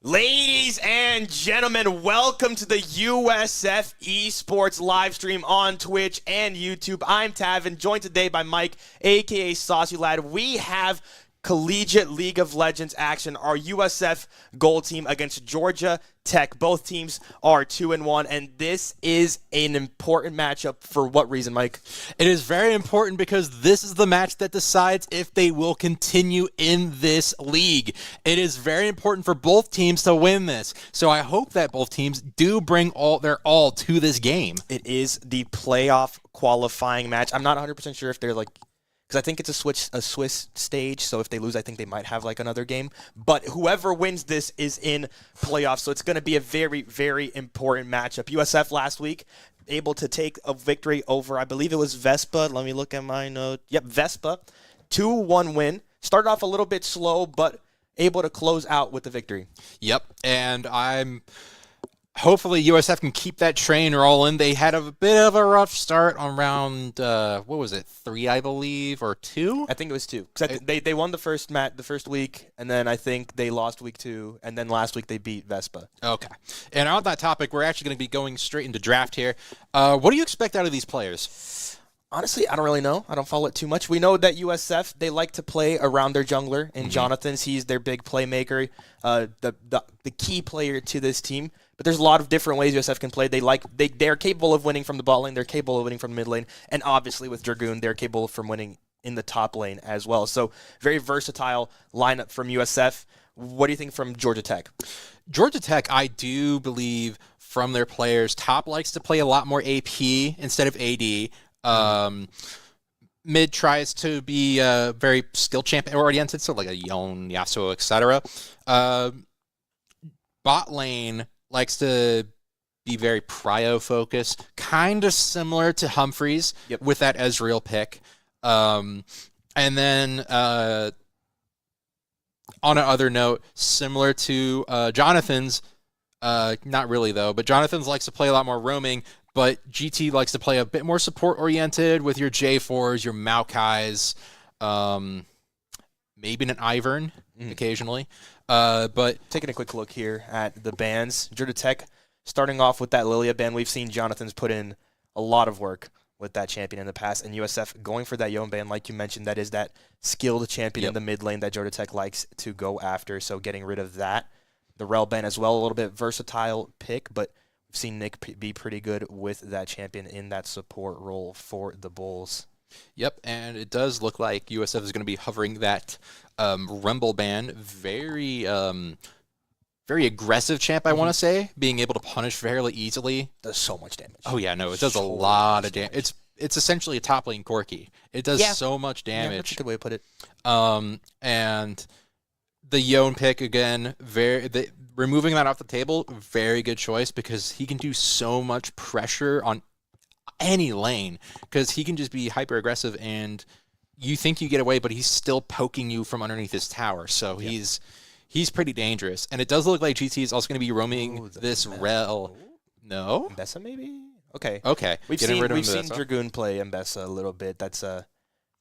Ladies and gentlemen, welcome to the USF Esports live stream on Twitch and YouTube. I'm Tavin, joined today by Mike, aka Saucy Lad. We have Collegiate League of Legends action, our USF gold team against Georgia Tech. Both teams are 2-1, and this is an important matchup. For what reason, Mike? It is very important because this is the match that decides if they will continue in this league. It is very important for both teams to win this. So I hope that both teams do bring their all to this game. It is the playoff qualifying match. I'm not 100% sure if they're like, because I think it's a Swiss stage, so if they lose, I think they might have like another game. But whoever wins this is in playoffs, so it's going to be a very, very important matchup. USF last week able to take a victory over, I believe it was Vespa. Let me look at my note. Yep, Vespa. 2-1 win. Started off a little bit slow, but able to close out with the victory. Yep, and hopefully USF can keep that train rolling. They had a bit of a rough start on round, 3, I believe, or 2? I think it was 2. Because they won the first week, and then I think they lost week 2, and then last week they beat Vespa. Okay. And on that topic, we're actually going to be going straight into draft here. What do you expect out of these players? Honestly, I don't really know. I don't follow it too much. We know that USF, they like to play around their jungler, and Jonathan's, he's their big playmaker, the key player to this team. But there's a lot of different ways USF can play. They're capable of winning from the bot lane. They're capable of winning from the mid lane. And obviously with Dragoon, they're capable of winning in the top lane as well. So very versatile lineup from USF. What do you think from Georgia Tech? Georgia Tech, I do believe from their players, top likes to play a lot more AP instead of AD. Mid tries to be very skill champion oriented, so like a Yone, Yasuo, etc. Bot lane likes to be very prio focused, kind of similar to Humphreys with that Ezreal pick. And then on another note, similar to Jonathan's, not really though, but Jonathan's likes to play a lot more roaming, but GT likes to play a bit more support-oriented with your J4s, your Maokais, maybe an Ivern occasionally. But taking a quick look here at the bans, Georgia Tech starting off with that Lilia ban. We've seen Jonathan's put in a lot of work with that champion in the past, and USF going for that Yone ban, like you mentioned, that is that skilled champion in the mid lane that Georgia Tech likes to go after, so getting rid of that. The Rel ban as well, a little bit versatile pick, but We've seen Nick be pretty good with that champion in that support role for the Bulls. Yep, and it does look like USF is going to be hovering that Rumble ban. Very aggressive champ, I want to say, being able to punish fairly easily. Does so much damage. Oh yeah, no, it does a lot of damage. It's essentially a top lane Corki. It does so much damage. Yeah, that's a good way to put it. And the Yone pick again, removing that off the table, very good choice because he can do so much pressure on any lane because he can just be hyper aggressive and you think you get away, but he's still poking you from underneath his tower. So he's pretty dangerous. And it does look like GT is also going to be roaming this rel. No? Mbessa maybe? Okay. We've seen Dragoon play Mbessa a little bit. That's a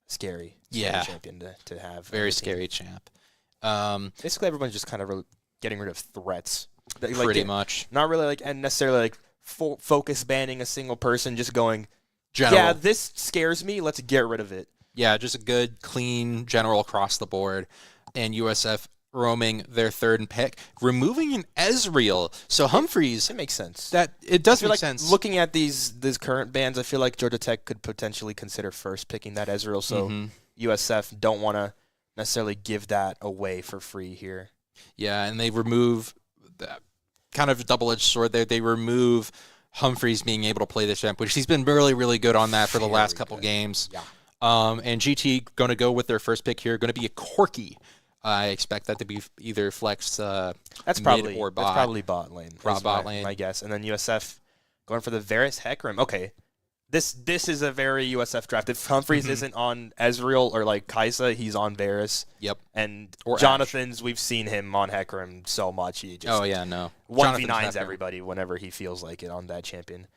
scary champion to have. Very scary champ. Basically, everyone's just kind of getting rid of threats. Pretty much. Not really and necessarily focus banning a single person, just going, general. Yeah, this scares me. Let's get rid of it. Yeah, just a good, clean general across the board. And USF roaming their third pick, removing an Ezreal. So Humphreys. It makes sense. It does make sense. Looking at these current bans, I feel like Georgia Tech could potentially consider first picking that Ezreal. So USF don't want to necessarily give that away for free here. Yeah, and they remove that kind of double-edged sword there. They remove Humphreys being able to play the champ, which he's been really, really good on that for the last couple games. Yeah. And GT going to go with their first pick here, going to be a Corki. I expect that to be either flex that's probably mid or bot. That's probably bot lane. Bot lane. My guess. And then USF going for the Varus Hecarim. Okay. This is a very USF draft. If Humphreys isn't on Ezreal or Kaisa, he's on Varus. Yep. And or Jonathan's, we've seen him on Hecarim so much. He just 1v9s everybody whenever he feels like it on that champion.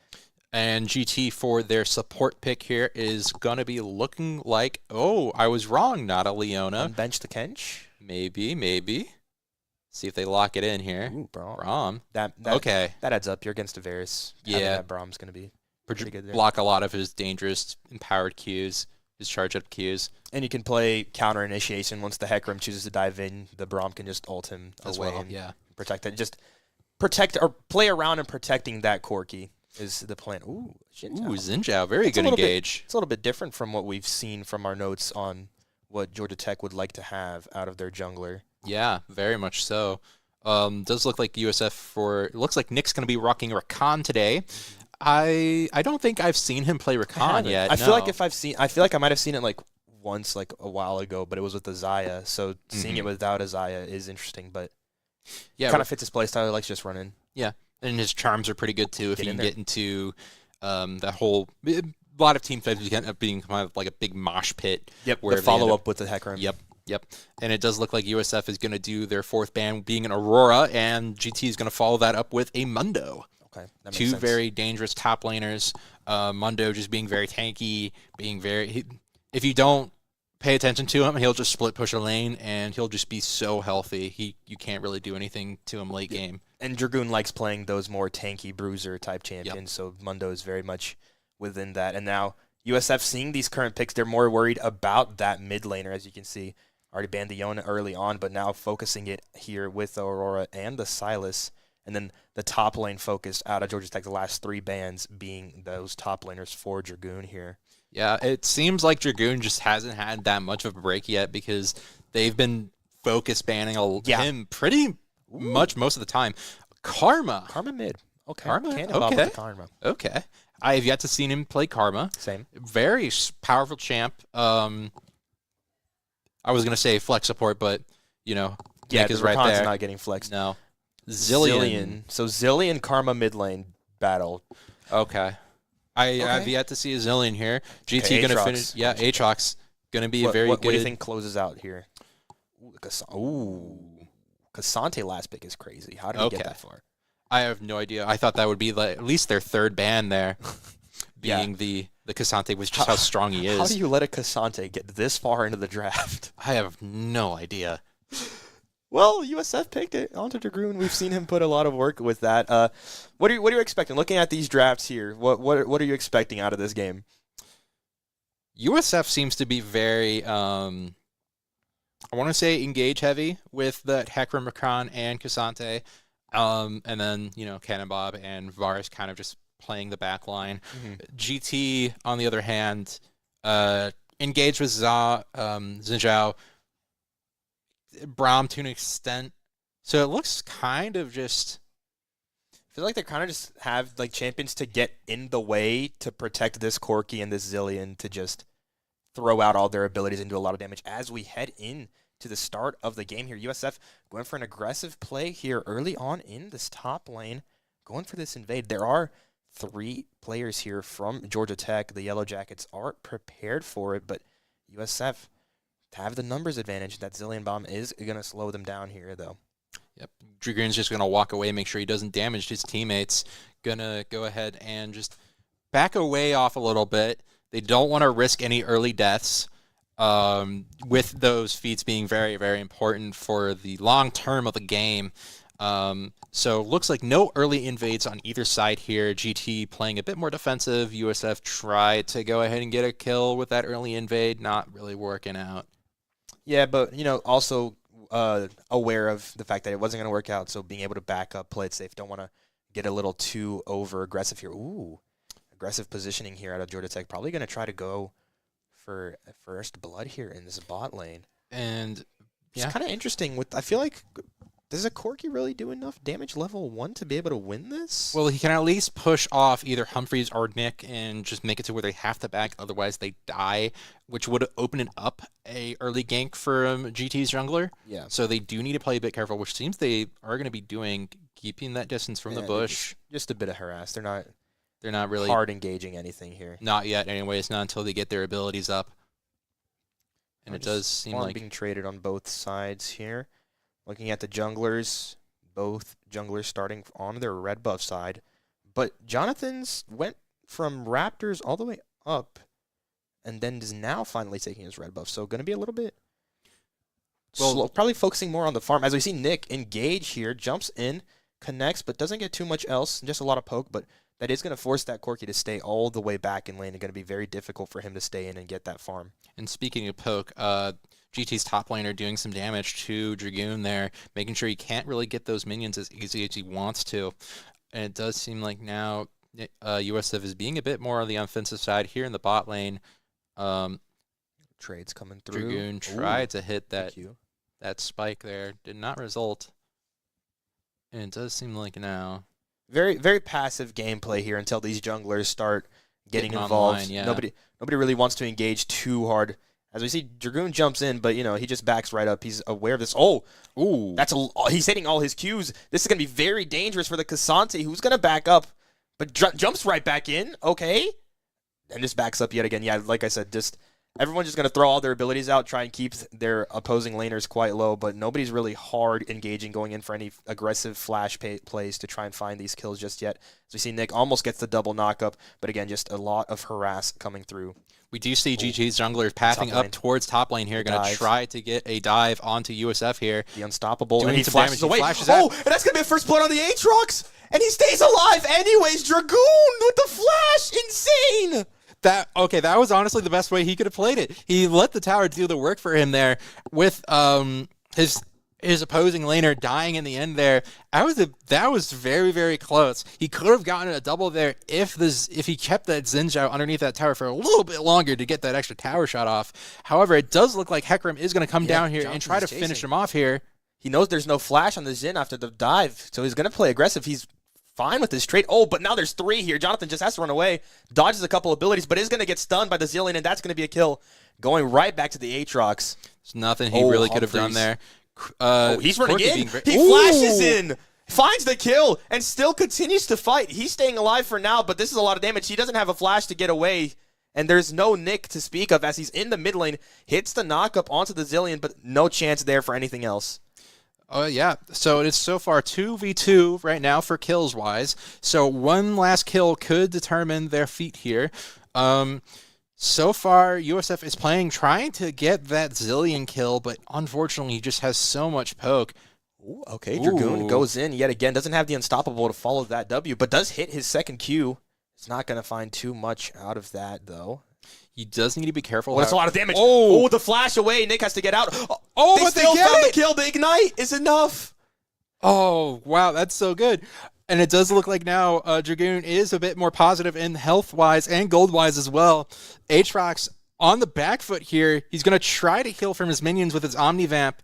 And GT for their support pick here is going to be looking like, I was wrong, not a Leona. Bench the Kench? Maybe. See if they lock it in here. Ooh, Braum. That adds up. You're against a Varus. Yeah. That Braum's going to be pretty good there. Block a lot of his dangerous empowered Qs, his charge up Qs. And you can play counter initiation once the Hecarim chooses to dive in. The Braum can just ult him away and protect it. Just protect or play around and protecting that Corki is the plan. Ooh, Xin Zhao. Very good engage. It's a little bit different from what we've seen from our notes on what Georgia Tech would like to have out of their jungler. Yeah, very much so. Does look like USF it looks like Nick's going to be rocking Rakan today. I don't think I've seen him play Rakan yet. I feel like I might have seen it once a while ago, but it was with Azaya. So seeing it without Azaya is interesting, but kind of fits his playstyle. He likes just running. Yeah, and his charms are pretty good too. If you can get into that whole. A lot of team fights end up being kind of like a big mosh pit. Yep. Where the follow up with the Hecarim. Yep. And it does look like USF is going to do their fourth ban being an Aurora, and GT is going to follow that up with a Mundo. Okay. That makes Two sense. very dangerous top laners. Mundo just being very tanky, if you don't pay attention to him, he'll just split push a lane, and he'll just be so healthy. You can't really do anything to him late game. And Dragoon likes playing those more tanky bruiser type champions, so Mundo is very much within that. And now USF seeing these current picks, they're more worried about that mid laner, as you can see. Already banned the Yona early on, but now focusing it here with the Aurora and the Sylas. And then the top lane focused out of Georgia Tech, the last 3 bans being those top laners for Dragoon here. Yeah, it seems like Dragoon just hasn't had that much of a break yet because they've been focus banning him pretty much most of the time. Karma mid. Okay. Karma. Okay. I have yet to see him play Karma. Same. Very powerful champ. I was going to say flex support, but, Nick is right there. Not getting flexed. No. Zillion. So Zillion Karma mid lane battle. Okay. I have yet to see a Zillion here. GT going to finish. Yeah, Aatrox going to be a very good. What do you think closes out here? Cassante last pick is crazy. How did he get that far? I have no idea. I thought that would be at least their third ban there, being the Cassante was just how strong he is. How do you let a Cassante get this far into the draft? I have no idea. Well, USF picked it onto Dragoon. We've seen him put a lot of work with that. What are you expecting? Looking at these drafts here, what are you expecting out of this game? USF seems to be very, I want to say engage heavy with the Hecarim, Rakan, and Cassante. And then, Cannonbob and Varus kind of just playing the back line. GT, on the other hand, engaged with Xin Braum to an extent. So it looks kind of just... I feel like they kind of just have like champions to get in the way to protect this Corki and this Zilean to just throw out all their abilities and do a lot of damage as we head in to the start of the game here. USF going for an aggressive play here early on in this top lane, going for this invade. There are 3 players here from Georgia Tech. The Yellow Jackets aren't prepared for it, but USF have the numbers advantage. That Zilean bomb is going to slow them down here, though. Yep. Dragoon's just going to walk away, make sure he doesn't damage his teammates. Going to go ahead and just back away off a little bit. They don't want to risk any early deaths, with those feats being very, very important for the long term of the game. So looks like no early invades on either side here. GT playing a bit more defensive. USF tried to go ahead and get a kill with that early invade. Not really working out. Yeah, but, also aware of the fact that it wasn't going to work out, so being able to back up, play it safe. Don't want to get a little too over-aggressive here. Ooh, aggressive positioning here out of Georgia Tech. Probably going to try to go for a first blood here in this bot lane. And it's kind of interesting. I feel like, does a Corki really do enough damage level 1 to be able to win this? Well, he can at least push off either Humphreys or Nick and just make it to where they have to back, otherwise they die, which would open it up a early gank for GT's jungler. Yeah. So they do need to play a bit careful, which seems they are going to be doing, keeping that distance from the bush. Just a bit of harass. They're not really hard engaging anything here. Not yet, anyways. Not until they get their abilities up. And it does seem like being traded on both sides here. Looking at the junglers, both junglers starting on their red buff side. But Jonathan's went from Raptors all the way up and then is now finally taking his red buff. So going to be a little bit slow, probably focusing more on the farm. As we see Nick engage here, jumps in, connects, but doesn't get too much else, just a lot of poke. But that is going to force that Corki to stay all the way back in lane. It's going to be very difficult for him to stay in and get that farm. And speaking of poke, GT's top laner doing some damage to Dragoon there, making sure he can't really get those minions as easy as he wants to. And it does seem like now USF is being a bit more on the offensive side here in the bot lane. Trades coming through. Dragoon tried to hit that spike there. Did not result. And it does seem like now... Very, very passive gameplay here until these junglers start getting involved. Online, yeah. Nobody really wants to engage too hard. As we see, Dragoon jumps in, but, he just backs right up. He's aware of this. Oh, ooh, he's hitting all his Qs. This is going to be very dangerous for the Cassante, who's going to back up, but jumps right back in. Okay. And just backs up yet again. Yeah, like I said, everyone's just going to throw all their abilities out, try and keep their opposing laners quite low, but nobody's really hard engaging, going in for any aggressive flash plays to try and find these kills just yet. As we see, Nick almost gets the double knockup, but again, just a lot of harass coming through. We do see GG's junglers pathing up towards top lane here, going to try to get a dive onto USF here. The unstoppable, doing and he flashes damage. away. And that's going to be a first blood on the Aatrox, and he stays alive anyways. Dragoon with the flash, insane! That was honestly the best way he could have played it. He let the tower do the work for him there with his opposing laner dying in the end there. That was very, very close. He could have gotten a double there if he kept that Xin Zhao underneath that tower for a little bit longer to get that extra tower shot off. However, it does look like Hecarim is going to come down here and try to finish him off here. He knows there's no flash on the Xin after the dive, so he's going to play aggressive. He's fine with this trade. Oh, but now there's 3 here. Jonathan just has to run away. Dodges a couple abilities, but is going to get stunned by the Zilean, and that's going to be a kill. Going right back to the Aatrox. There's nothing he really could have done there. He's running in. He flashes in. Finds the kill, and still continues to fight. He's staying alive for now, but this is a lot of damage. He doesn't have a flash to get away, and there's no Nick to speak of as he's in the mid lane. Hits the knockup onto the Zilean, but no chance there for anything else. Oh, yeah. So it's so far 2v2 right now for kills-wise. So one last kill could determine their feat here. So far, USF is trying to get that Zilean kill, but unfortunately, he just has so much poke. Ooh, okay, Dragoon goes in yet again. Doesn't have the unstoppable to follow that W, but does hit his second Q. It's not going to find too much out of that, though. He does need to be careful. Oh, that's a lot of damage. Oh, the flash away. Nick has to get out. Oh, they but still they get found it. the kill. The ignite is enough. Oh, wow, that's so good. And it does look like now Dragoon is a bit more positive in health-wise and gold-wise as well. Aatrox on the back foot here. He's going to try to heal from his minions with his Omnivamp.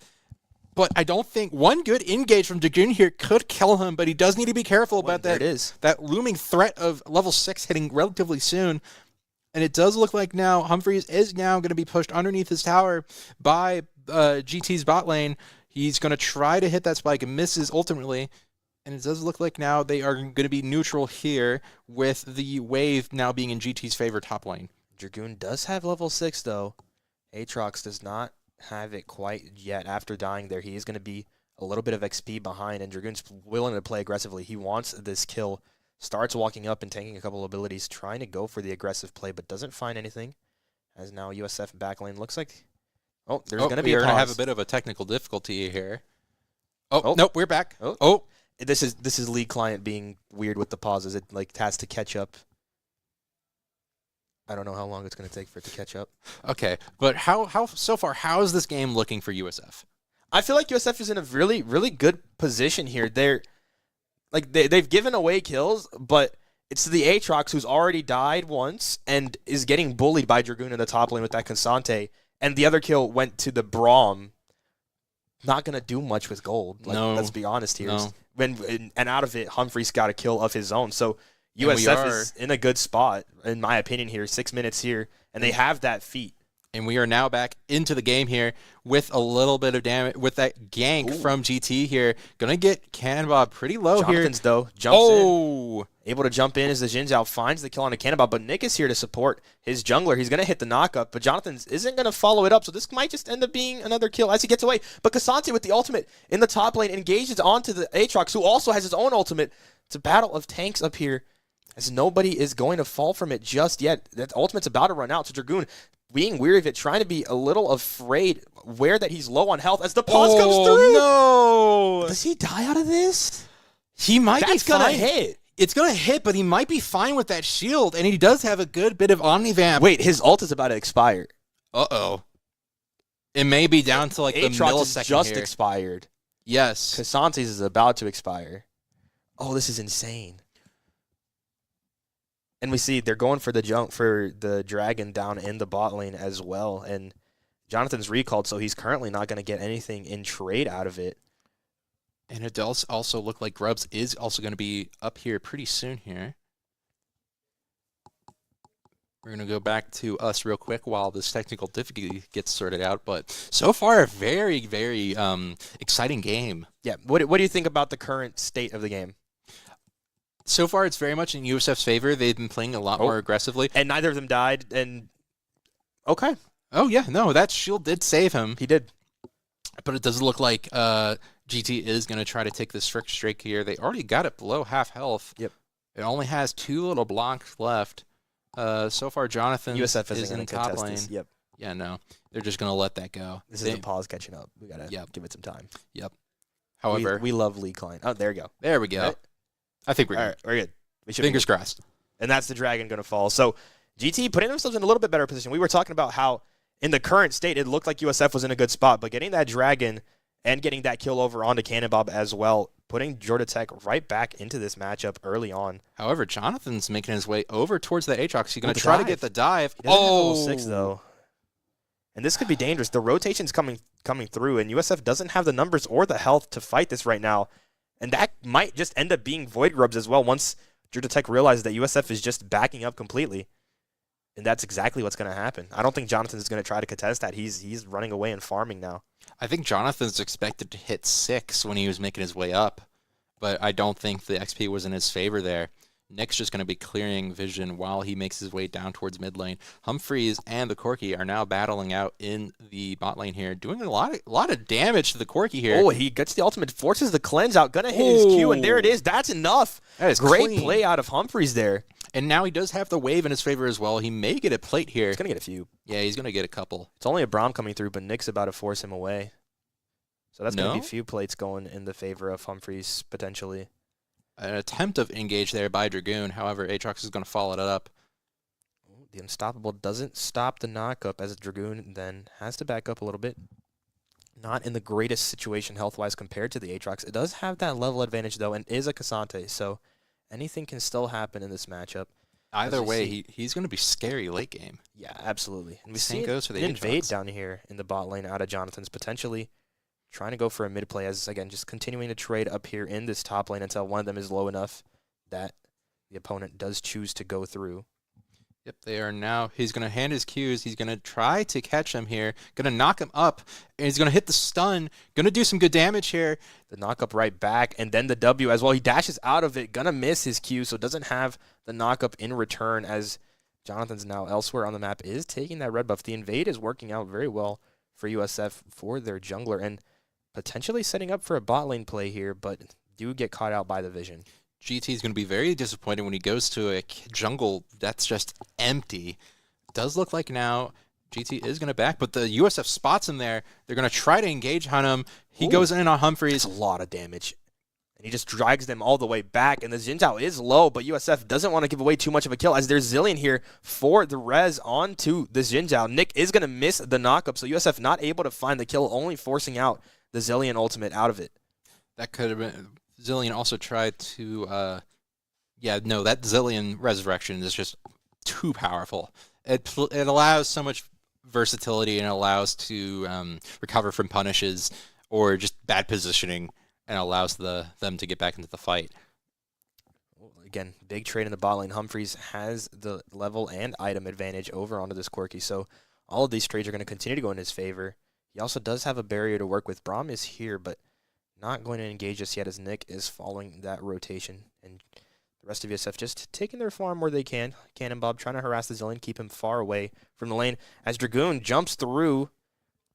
But I don't think one good engage from Dragoon here could kill him, but he does need to be careful about that looming threat of level 6 hitting relatively soon. And it does look like now Humphries is now going to be pushed underneath his tower by GT's bot lane. He's going to try to hit that spike and misses ultimately. And it does look like now they are going to be neutral here with the wave now being in GT's favor top lane. Dragoon does have level 6, though. Aatrox does not have it quite yet. After dying there, he is going to be a little bit of XP behind, and Dragoon's willing to play aggressively. He wants this kill. Starts walking up and taking a couple of abilities, trying to go for the aggressive play, but doesn't find anything. As now USF back lane looks like... Oh, there's going to be a pause. We're going to have a bit of a technical difficulty here. Oh, nope, we're back. Oh. This is League client being weird with the pauses. It like has to catch up. I don't know how long it's going to take for it to catch up. Okay, but how so far? How is this game looking for USF? I feel like USF is in a really really good position here. They've given away kills, but it's the Aatrox who's already died once and is getting bullied by Dragoon in the top lane with that Cansante, and the other kill went to the Braum. Not going to do much with gold. No. Let's be honest here. No. And out of it, Humphries got a kill of his own. So USF is in a good spot, in my opinion here. 6 minutes here, and they have that feat. And we are now back into the game here with a little bit of damage, with that gank from GT here. Going to get Cannonball pretty low Jonathan's, here. though, jumps in. Able to jump in as the Xin Zhao finds the kill on a Cannonball, but Nick is here to support his jungler. He's going to hit the knockup, but Jonathan isn't going to follow it up, so this might just end up being another kill as he gets away. But Cassante with the ultimate in the top lane engages onto the Aatrox, who also has his own ultimate. It's a battle of tanks up here, as nobody is going to fall from it just yet. That ultimate's about to run out, so Dragoon being weary of it, trying to be a little afraid, aware that he's low on health as the pause comes through. No! Does he die out of this? He might be fine. That's going to hit. It's going to hit, but he might be fine with that shield, and he does have a good bit of Omnivamp. Wait, his ult is about to expire. Uh-oh. It may be down to like the millisecond just here. Expired. Yes. Cassante's is about to expire. Oh, this is insane. And we see they're going for the dragon down in the bot lane as well. And Jonathan's recalled, so he's currently not going to get anything in trade out of it. And it does also look like Grubs is also going to be up here pretty soon here. We're going to go back to us real quick while this technical difficulty gets sorted out. But so far, a very, very exciting game. Yeah. What do you think about the current state of the game? So far, it's very much in USF's favor. They've been playing a lot more aggressively. And neither of them died. And okay. Oh, yeah. No, that shield did save him. He did. But it does look like GT is going to try to take this Frick streak here. They already got it below half health. Yep. It only has 2 little blocks left. So far, Jonathan USF is in top lane. This. Yep. Yeah, no. They're just going to let that go. This is the pause catching up. We got to give it some time. Yep. However, we love League client. Oh, there you go. There we go. Right? I think we're good. All right, we're good. Fingers crossed. And that's the dragon going to fall. So GT putting themselves in a little bit better position. We were talking about how in the current state, it looked like USF was in a good spot, but getting that dragon and getting that kill over onto Cannonbob as well, putting Georgia Tech right back into this matchup early on. However, Jonathan's making his way over towards the Aatrox. He's going to try to get the dive. He doesn't have level 6, though. And this could be dangerous. The rotation's coming through, and USF doesn't have the numbers or the health to fight this right now. And that might just end up being Void Grubs as well once Georgia Tech realizes that USF is just backing up completely. And that's exactly what's going to happen. I don't think Jonathan is going to try to contest that. He's running away and farming now. I think Jonathan's expected to hit 6 when he was making his way up, but I don't think the XP was in his favor there. Nick's just going to be clearing vision while he makes his way down towards mid lane. Humphries and the Corki are now battling out in the bot lane here, doing a lot of damage to the Corki here. Oh, he gets the ultimate, forces the cleanse out, gonna hit his Q, and there it is. That's enough. That is great clean. play out of Humphries there. And now he does have the wave in his favor as well. He may get a plate here. He's gonna get a few. Yeah, he's gonna get a couple. It's only a Braum coming through, but Nick's about to force him away. So that's gonna be a few plates going in the favor of Humphries potentially. An attempt of engage there by Dragoon. However, Aatrox is going to follow it up. The Unstoppable doesn't stop the knockup as Dragoon then has to back up a little bit. not in the greatest situation health-wise compared to the Aatrox. It does have that level advantage, though, and is a Cassante, so anything can still happen in this matchup. Either way, he's going to be scary late game. Yeah, absolutely. And we Same see goes for the an invade Aatrox. down here in the bot lane out of Jonathan's, potentially trying to go for a mid play as, again, just continuing to trade up here in this top lane until one of them is low enough that the opponent does choose to go through. Yep, they are now. He's going to hand his Qs. He's going to try to catch him here. Going to knock him up. And he's going to hit the stun. Going to do some good damage here. The knock up right back, and then the W as well. He dashes out of it. Going to miss his Q, so doesn't have the knock up in return as Jonathan's now elsewhere on the map is taking that red buff. The invade is working out very well for USF for their jungler and potentially setting up for a bot lane play here, but do get caught out by the vision. GT is going to be very disappointed when he goes to a jungle that's just empty. Does look like now GT is going to back, but the USF spots him there. They're going to try to engage on him. He goes in on Humphreys. That's a lot of damage. And he just drags them all the way back, and the Xin Zhao is low, but USF doesn't want to give away too much of a kill as there's Zillion here for the res onto the Xin Zhao. Nick is going to miss the knockup, so USF not able to find the kill, only forcing out the Zillion ultimate out of it. That could have been... Zillion also tried to, that Zillion resurrection is just too powerful. It allows so much versatility and allows to recover from punishes or just bad positioning and allows them to get back into the fight. Again, big trade in the bot lane. Humphreys has the level and item advantage over onto this Corki, so all of these trades are going to continue to go in his favor. He also does have a barrier to work with. Braum is here, but not going to engage just yet as Nick is following that rotation. And the rest of USF just taking their farm where they can. Cannon Bob trying to harass the Zillion, keep him far away from the lane. As Dragoon jumps through,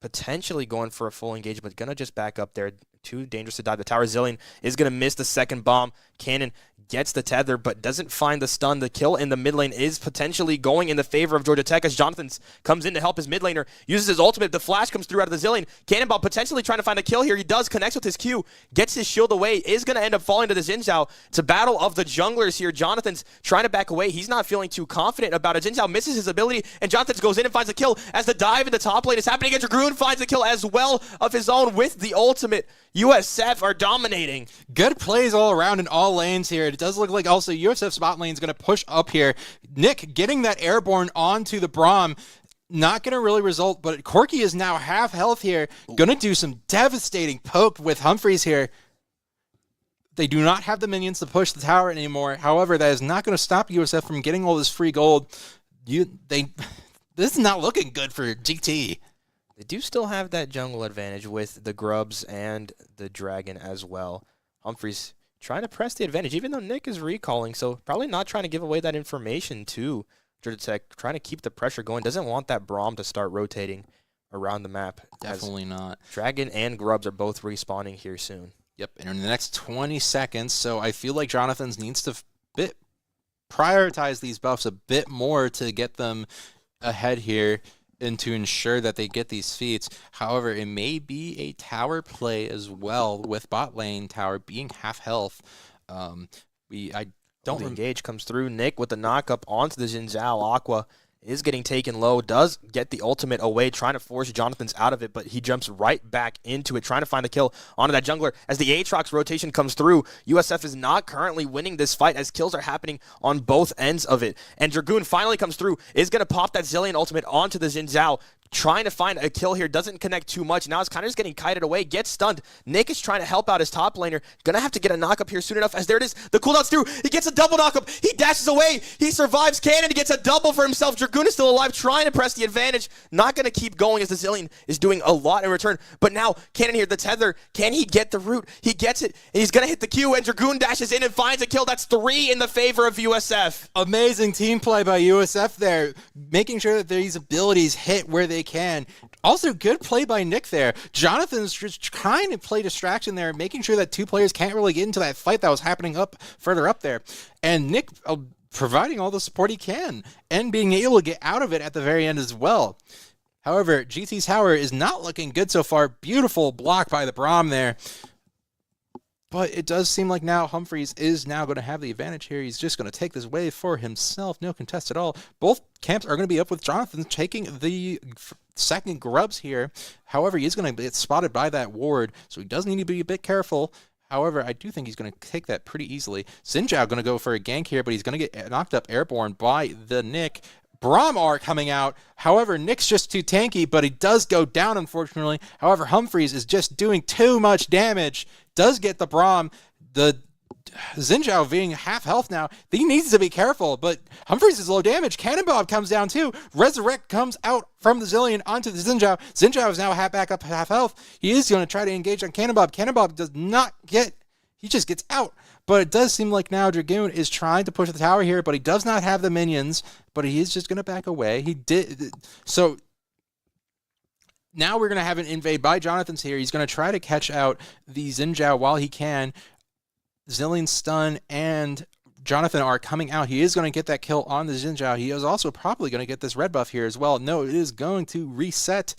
potentially going for a full engagement. Going to just back up there. Too dangerous to dive. The tower. Zillion is going to miss the second bomb. Cannon gets the tether, but doesn't find the stun. The kill in the mid lane is potentially going in the favor of Georgia Tech as Jonathan comes in to help his mid laner. Uses his ultimate. The flash comes through out of the Zillion. Cannonball potentially trying to find a kill here. He does, connects with his Q, gets his shield away, is going to end up falling to the Xin Zhao. It's a battle of the junglers here. Jonathan's trying to back away. He's not feeling too confident about it. Xin Zhao misses his ability, and Jonathan goes in and finds a kill as the dive in the top lane is happening. And Dragoon finds a kill as well of his own with the ultimate. USF are dominating. Good plays all around in all lanes here. It does look like also USF's bot lane is going to push up here. Nick getting that airborne onto the Braum. Not going to really result, but Corki is now half health here. Going to do some devastating poke with Humphreys here. They do not have the minions to push the tower anymore. However, that is not going to stop USF from getting all this free gold. This is not looking good for GT. They do still have that jungle advantage with the Grubs and the Dragon as well. Humphreys trying to press the advantage, even though Nick is recalling, so probably not trying to give away that information to Georgia Tech, trying to keep the pressure going. Doesn't want that Braum to start rotating around the map. Definitely not. Dragon and Grubs are both respawning here soon. Yep, and in the next 20 seconds, so I feel like Jonathan's needs to prioritize these buffs a bit more to get them ahead here and to ensure that they get these feats. However, it may be a tower play as well with bot lane tower being half health. I don't engage comes through. Nick with the knock up onto the Xin Zhao. Aqua is getting taken low, does get the ultimate away, trying to force Jonathan's out of it, but he jumps right back into it, trying to find a kill onto that jungler. As the Aatrox rotation comes through, USF is not currently winning this fight as kills are happening on both ends of it. And Dragoon finally comes through, is going to pop that Zillion ultimate onto the Xin Zhao. Trying to find a kill here, doesn't connect too much. Now it's kind of just getting kited away, gets stunned. Nick is trying to help out his top laner. Gonna have to get a knock up here soon enough as there it is. The cooldown's through. He gets a double knock up. He dashes away. He survives. Cannon gets a double for himself. Dragoon is still alive, trying to press the advantage. Not gonna keep going as the Zillion is doing a lot in return. But now Cannon here, the tether. Can he get the root? He gets it. And he's gonna hit the Q, and Dragoon dashes in and finds a kill. That's 3 in the favor of USF. Amazing team play by USF there, making sure that these abilities hit where they can. Also, good play by Nick there. Jonathan's just trying to play distraction there, making sure that two players can't really get into that fight that was happening further up there. And Nick providing all the support he can and being able to get out of it at the very end as well. However, GT's tower is not looking good so far. Beautiful block by the Braum there. But it does seem like now Humphries is now going to have the advantage here. He's just going to take this wave for himself. No contest at all. Both camps are going to be up with Jonathan taking the second grubs here. However, he is going to get spotted by that ward, so he does need to be a bit careful. However, I do think he's going to take that pretty easily. Xin Zhao going to go for a gank here, but he's going to get knocked up airborne by the Nick. Braum are coming out. However, Nick's just too tanky, but he does go down, unfortunately. However, Humphries is just doing too much damage. Does get the Braum. The Xin Zhao being half health now, he needs to be careful, but Humphries is low damage. Cannonball comes down too. Resurrect comes out from the Zilean onto the Xin Zhao. Xin Zhao is now back up half health. He is going to try to engage on Cannonball. Cannonball does not get, he just gets out. But it does seem like now Dragoon is trying to push the tower here, but he does not have the minions, but he is just going to back away. He did. So now we're going to have an invade by Jonathan's here. He's going to try to catch out the Xin Zhao while he can. Zilean stun and Jonathan are coming out. He is going to get that kill on the Xin Zhao. He is also probably going to get this red buff here as well. No, it is going to reset.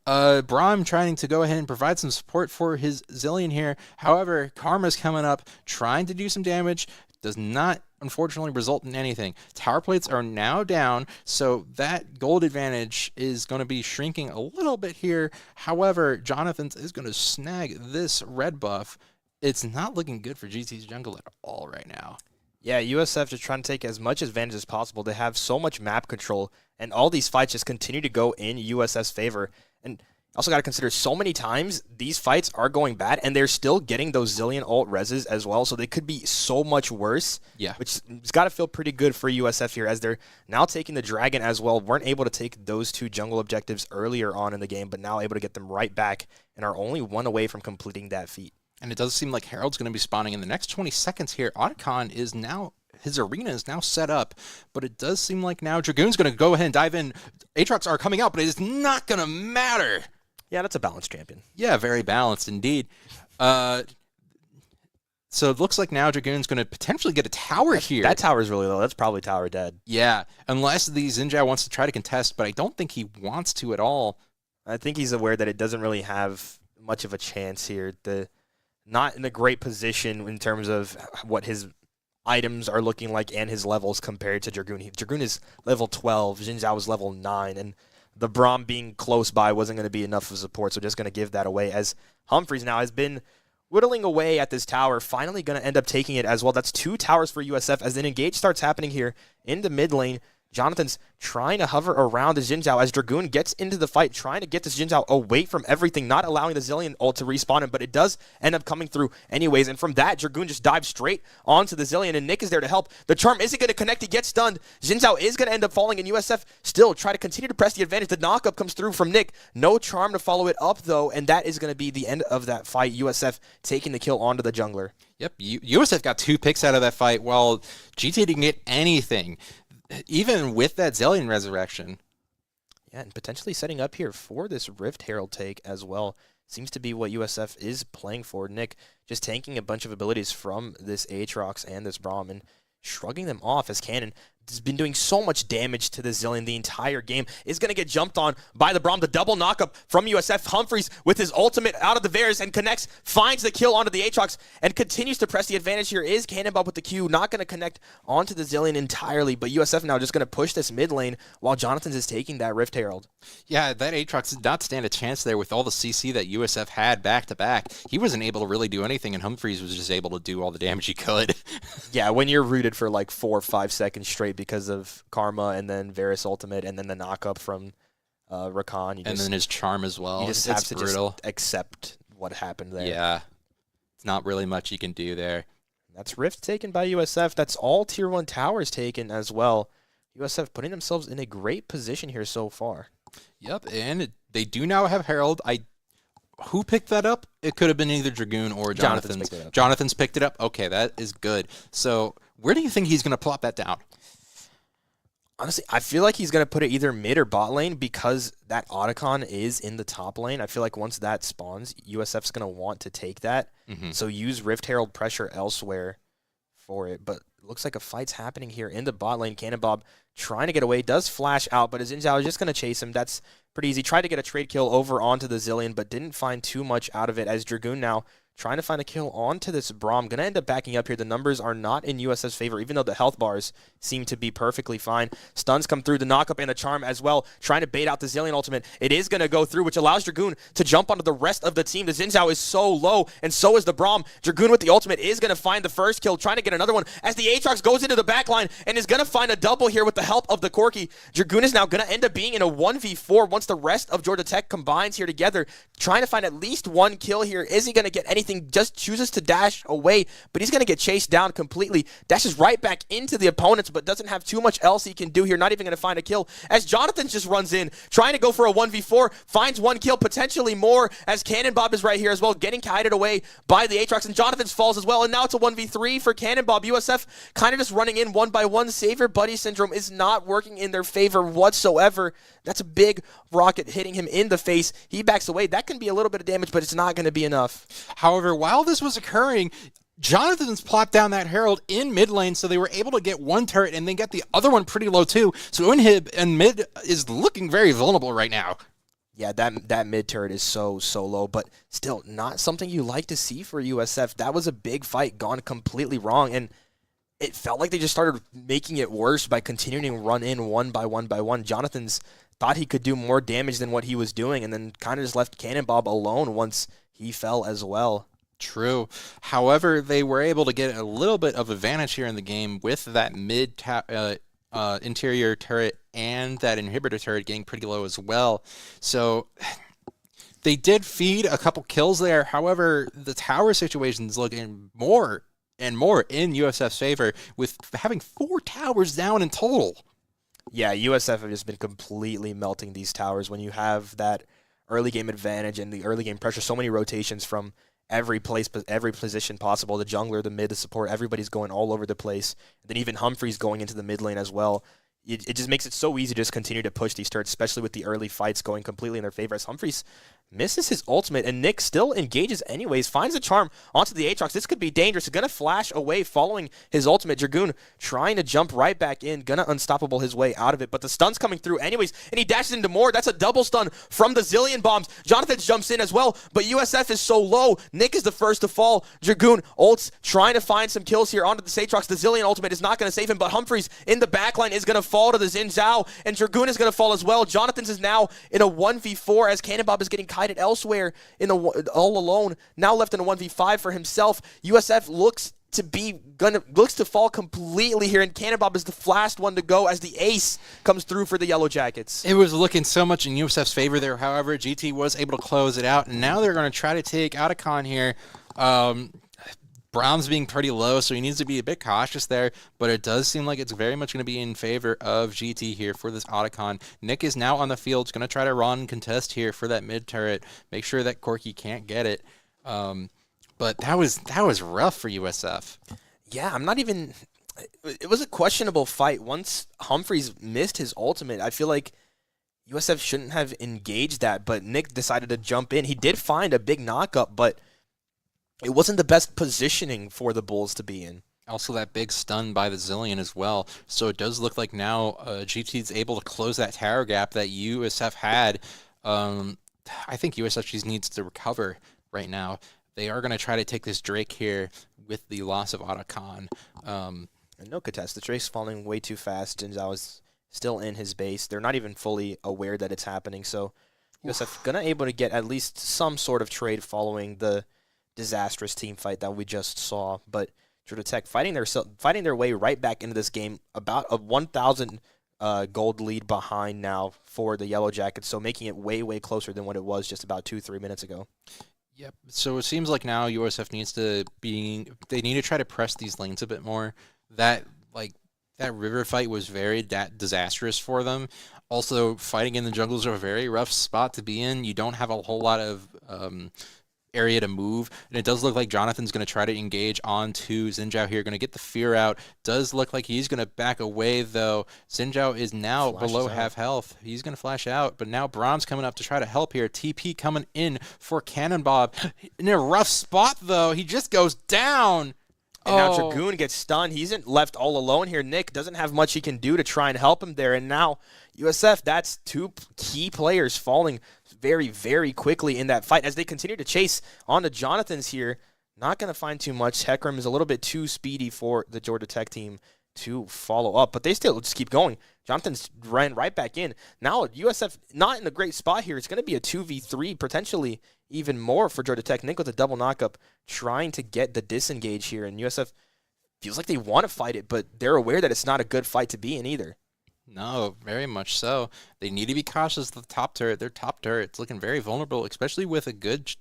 Braum trying to go ahead and provide some support for his Zilean here. However, Karma's coming up, trying to do some damage. Does not, unfortunately, result in anything. Tower plates are now down, so that gold advantage is going to be shrinking a little bit here. However, Jonathan is going to snag this red buff. It's not looking good for GT's jungle at all right now. Yeah, USF just trying to take as much advantage as possible. They have so much map control, and all these fights just continue to go in USF's favor. And also got to consider so many times these fights are going bad, and they're still getting those Zilean ult reses as well, so they could be so much worse. Yeah. Which has got to feel pretty good for USF here, as they're now taking the Dragon as well. Weren't able to take those two jungle objectives earlier on in the game, but now able to get them right back, and are only one away from completing that feat. And it does seem like Herald's going to be spawning in the next 20 seconds here. Otacon is now, his arena is now set up, but it does seem like now Dragoon's going to go ahead and dive in. Aatrox are coming out, but it is not going to matter. Yeah, that's a balanced champion. Yeah, very balanced indeed. So it looks like now Dragoon's going to potentially get a tower here. That tower's really low. That's probably tower dead. Yeah, unless the Xin Zhao wants to try to contest, but I don't think he wants to at all. I think he's aware that it doesn't really have much of a chance here. Not in a great position in terms of what his items are looking like and his levels compared to Dragoon. Dragoon is level 12, Xin Zhao is level 9, and the Braum being close by wasn't going to be enough of support, so just going to give that away, as Humphries now has been whittling away at this tower, finally going to end up taking it as well. That's 2 towers for USF, as an engage starts happening here in the mid lane. Jonathan's trying to hover around the Xin Zhao as Dragoon gets into the fight, trying to get this Xin Zhao away from everything, not allowing the Zilean ult to respawn him, but it does end up coming through anyways, and from that, Dragoon just dives straight onto the Zilean, and Nick is there to help. The charm isn't going to connect, he gets stunned. Xin Zhao is going to end up falling, and USF still try to continue to press the advantage. The knockup comes through from Nick. No charm to follow it up, though, and that is going to be the end of that fight. USF taking the kill onto the jungler. Yep, USF got 2 picks out of that fight, while GT didn't get anything. Even with that Zilean resurrection. Yeah, and potentially setting up here for this Rift Herald take as well. Seems to be what USF is playing for. Nick just tanking a bunch of abilities from this Aatrox and this Braum and shrugging them off, as Cannon has been doing so much damage to the Zilean the entire game. Is going to get jumped on by the Braum. The double knockup from USF. Humphries with his ultimate out of the Varus and connects, finds the kill onto the Aatrox, and continues to press the advantage here. Is Cannonball with the Q, not going to connect onto the Zilean entirely, but USF now just going to push this mid lane while Jonathan's is taking that Rift Herald. Yeah, that Aatrox did not stand a chance there with all the CC that USF had back to back. He wasn't able to really do anything, and Humphries was just able to do all the damage he could. Yeah, when you're rooted for like 4 or 5 seconds straight because of Karma and then Varus ultimate and then the knockup from Rakan. And then his charm as well. You just have to just accept what happened there. Yeah, it's not really much you can do there. That's Rift taken by USF. That's all Tier 1 towers taken as well. USF putting themselves in a great position here so far. Yep, and they do now have Herald. Who picked that up? It could have been either Dragoon or Jonathan's. Jonathan's picked it up? Okay, that is good. So where do you think he's going to plop that down? Honestly, I feel like he's going to put it either mid or bot lane because that Otacon is in the top lane. I feel like once that spawns, USF's going to want to take that. So use Rift Herald pressure elsewhere for it. But it looks like a fight's happening here in the bot lane. Cannonball trying to get away, does flash out, but his Xin Zhao is just going to chase him. That's pretty easy. Tried to get a trade kill over onto the Zilean, but didn't find too much out of it, as Dragoon now trying to find a kill onto this Braum. Going to end up backing up here. The numbers are not in USF's favor, even though the health bars seem to be perfectly fine. Stuns come through, the knockup and the charm as well, trying to bait out the Zillion ultimate. It is going to go through, which allows Dragoon to jump onto the rest of the team. The Xin Zhao is so low, and so is the Braum. Dragoon with the ultimate is going to find the first kill, trying to get another one, as the Aatrox goes into the backline and is going to find a double here with the help of the Corki. Dragoon is now going to end up being in a 1v4 once the rest of Georgia Tech combines here together, trying to find at least one kill here. Is he going to get anything? Just chooses to dash away, but he's going to get chased down completely. Dashes right back into the opponents, but doesn't have too much else he can do here. Not even going to find a kill, as Jonathan just runs in, trying to go for a 1v4, finds one kill, potentially more, as Cannonbob is right here as well, getting kited away by the Aatrox, and Jonathan's falls as well, and now it's a 1v3 for Cannonbob. USF kind of just running in one by one. Savior Buddy Syndrome is not working in their favor whatsoever. That's a big rocket hitting him in the face. He backs away. That can be a little bit of damage, but it's not going to be enough. However, while this was occurring, Jonathan's plopped down that Herald in mid lane, so they were able to get one turret and then get the other one pretty low too. So Unhib and mid is looking very vulnerable right now. Yeah, that mid turret is so low, but still not something you like to see for USF. That was a big fight gone completely wrong, and it felt like they just started making it worse by continuing to run in one by one. Jonathan's thought he could do more damage than what he was doing, and then kind of just left Cannonbob alone once he fell as well. True. However, they were able to get a little bit of advantage here in the game with that mid interior turret and that inhibitor turret getting pretty low as well. So they did feed a couple kills there. However, the tower situation is looking more and more in USF's favor, with having 4 towers down in total. Yeah, USF have just been completely melting these towers when you have that early game advantage and the early game pressure. So many rotations from every place, every position possible. The jungler, the mid, the support, everybody's going all over the place. And then even Humphrey's going into the mid lane as well. It just makes it so easy to just continue to push these turrets, especially with the early fights going completely in their favor. As Humphreys misses his ultimate, and Nick still engages anyways, finds the charm onto the Aatrox. This could be dangerous. He's going to flash away following his ultimate. Dragoon trying to jump right back in, going to unstoppable his way out of it, but the stun's coming through anyways, and he dashes into more. That's a double stun from the Zillion bombs. Jonathan jumps in as well, but USF is so low. Nick is the first to fall. Dragoon ults, trying to find some kills here onto the Aatrox. The Zillion ultimate is not going to save him, but Humphreys in the backline is going to fall to the Xin Zhao, and Dragoon is going to fall as well. Jonathan's is now in a 1v4 as Cannonbob is getting kited elsewhere in the all alone, now left in a 1v5 for himself. USF looks to fall completely here, and Cannonbob is the last one to go as the ace comes through for the Yellow Jackets. It was looking so much in USF's favor there. However, GT was able to close it out, and now they're going to try to take Otacon here. Braum's being pretty low, so he needs to be a bit cautious there, but it does seem like it's very much going to be in favor of GT here for this Otacon. Nick is now on the field. He's going to try to run and contest here for that mid turret, make sure that Corki can't get it. But that was rough for USF. Yeah, it was a questionable fight. Once Humphreys missed his ultimate, I feel like USF shouldn't have engaged that, but Nick decided to jump in. He did find a big knockup, but it wasn't the best positioning for the Bulls to be in. Also, that big stun by the Zillion as well. So it does look like now GT is able to close that tower gap that USF had. I think USF just needs to recover right now. They are going to try to take this Drake here with the loss of Otacon. And no contest. The Drake's falling way too fast. Jinzhao is still in his base. They're not even fully aware that it's happening. So USF going to able to get at least some sort of trade following the disastrous team fight that we just saw. But Georgia Tech fighting their way right back into this game, about a 1,000 gold lead behind now for the Yellow Jackets, so making it way closer than what it was just about 2-3 minutes ago. Yep. So it seems like now USF needs to they need to try to press these lanes a bit more. That river fight was very disastrous for them. Also, fighting in the jungle is a very rough spot to be in. You don't have a whole lot of area to move, and it does look like Jonathan's going to try to engage onto Xin Zhao here, going to get the fear out. Does look like he's going to back away, though. Xin Zhao is now below half health. He's going to flash out, but now Braum's coming up to try to help here. TP coming in for Cannonbob. In a rough spot, though. He just goes down. And now Dragoon gets stunned. He's left all alone here. Nick doesn't have much he can do to try and help him there. And now USF, that's two key players falling very, very quickly in that fight as they continue to chase on the Jonathans here. Not going to find too much. Hecarim is a little bit too speedy for the Georgia Tech team to follow up, but they still just keep going. Jonathan's ran right back in. Now USF not in a great spot here. It's going to be a 2v3, potentially even more for Georgia Tech. Nick with a double knockup trying to get the disengage here, and USF feels like they want to fight it, but they're aware that it's not a good fight to be in either. No, very much so. They need to be cautious of the top turret. Their top turret's looking very vulnerable, especially with a good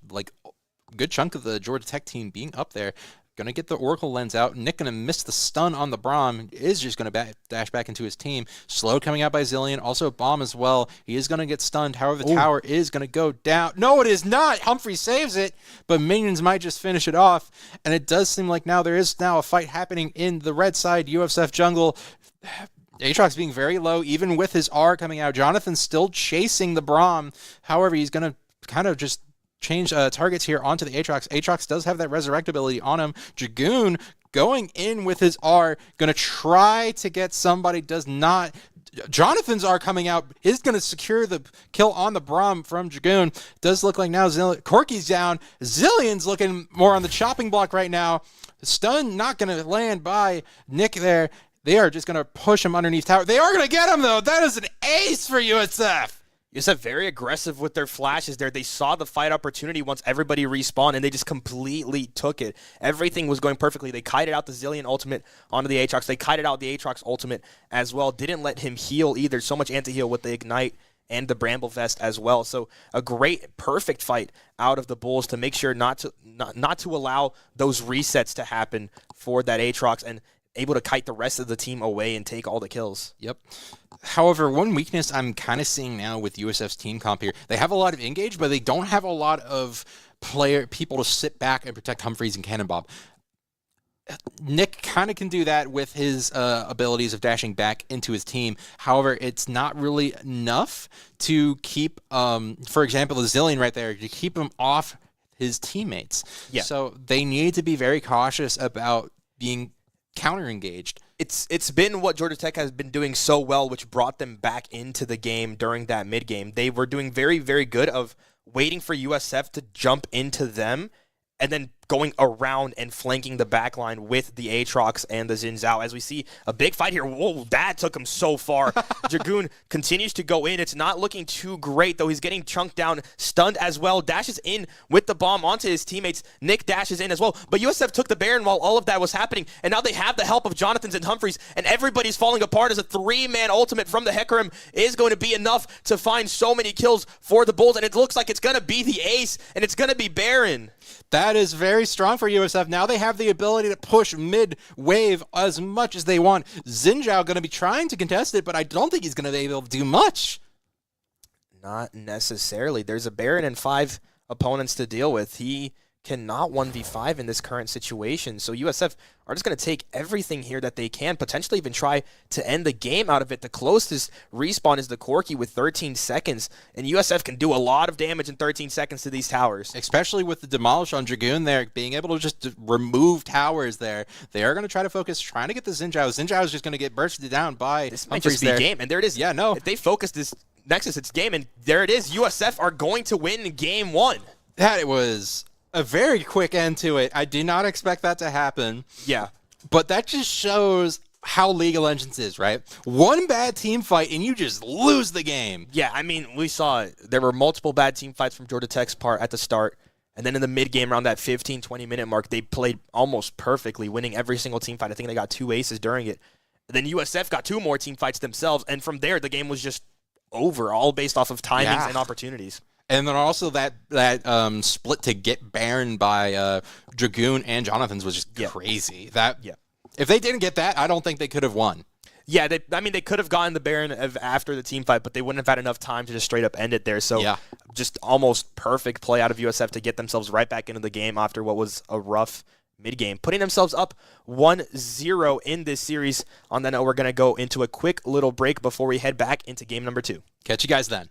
chunk of the Georgia Tech team being up there. Going to get the Oracle lens out. Nick going to miss the stun on the Braum. Is just going to dash back into his team. Slow coming out by Zillion. Also Bomb as well. He is going to get stunned. However, the tower is going to go down. No, it is not. Humphrey saves it, but minions might just finish it off. And it does seem like now there is now a fight happening in the red side USF jungle. Aatrox being very low, even with his R coming out. Jonathan's still chasing the Braum. However, he's going to kind of just change targets here onto the Aatrox. Aatrox does have that resurrect ability on him. Dragoon going in with his R, going to try to get somebody, does not. Jonathan's R coming out is going to secure the kill on the Braum from Dragoon. Does look like now Corky's down. Zillion's looking more on the chopping block right now. Stun not going to land by Nick there. They are just going to push him underneath tower. They are going to get him, though. That is an ace for USF. USF very aggressive with their flashes there. They saw the fight opportunity once everybody respawned, and they just completely took it. Everything was going perfectly. They kited out the Zillion ultimate onto the Aatrox. They kited out the Aatrox ultimate as well. Didn't let him heal either. So much anti-heal with the Ignite and the Bramble Vest as well. So a great, perfect fight out of the Bulls to make sure not to allow those resets to happen for that Aatrox, and able to kite the rest of the team away and take all the kills. Yep. However, one weakness I'm kind of seeing now with USF's team comp here, they have a lot of engage, but they don't have a lot of people to sit back and protect Humphreys and Cannonbob. Nick kind of can do that with his abilities of dashing back into his team. However, it's not really enough to keep, for example, the Zillion right there, to keep him off his teammates. Yeah. So they need to be very cautious about being counter-engaged. It's been what Georgia Tech has been doing so well, which brought them back into the game during that mid-game. They were doing very, very good of waiting for USF to jump into them and then going around and flanking the backline with the Aatrox and the Xin Zhao. As we see a big fight here. Whoa, that took him so far. Dragoon continues to go in. It's not looking too great, though. He's getting chunked down, stunned as well. Dashes in with the bomb onto his teammates. Nick dashes in as well. But USF took the Baron while all of that was happening, and now they have the help of Jonathans and Humphreys, and everybody's falling apart as a three-man ultimate from the Hecarim is going to be enough to find so many kills for the Bulls, and it looks like it's going to be the ace, and it's going to be Baron. That is very strong for USF. Now they have the ability to push mid-wave as much as they want. Xin Zhao going to be trying to contest it, but I don't think he's going to be able to do much. Not necessarily. There's a Baron and 5 opponents to deal with. He cannot 1v5 in this current situation. So USF are just going to take everything here that they can, potentially even try to end the game out of it. The closest respawn is the Corky with 13 seconds, and USF can do a lot of damage in 13 seconds to these towers. Especially with the Demolish on Dragoon there, being able to just remove towers there. They are going to try to focus, trying to get the Xin Zhao. Xin Zhao is just going to get bursted down by this might just be game, and there it is. Yeah, no. If they focus this Nexus, it's game, and there it is. USF are going to win game 1. That was a very quick end to it. I did not expect that to happen. Yeah. But that just shows how League of Legends is, right? One bad team fight and you just lose the game. Yeah, I mean, we saw it. There were multiple bad team fights from Georgia Tech's part at the start. And then in the mid-game, around that 15, 20-minute mark, they played almost perfectly, winning every single team fight. I think they got 2 aces during it. Then USF got 2 more team fights themselves. And from there, the game was just over, all based off of timings and opportunities. And then also that split to get Baron by Dragoon and Jonathans was just crazy. If they didn't get that, I don't think they could have won. Yeah, they could have gotten the Baron after the team fight, but they wouldn't have had enough time to just straight up end it there. So just almost perfect play out of USF to get themselves right back into the game after what was a rough mid-game, putting themselves up 1-0 in this series. On that note, we're going to go into a quick little break before we head back into game number 2. Catch you guys then.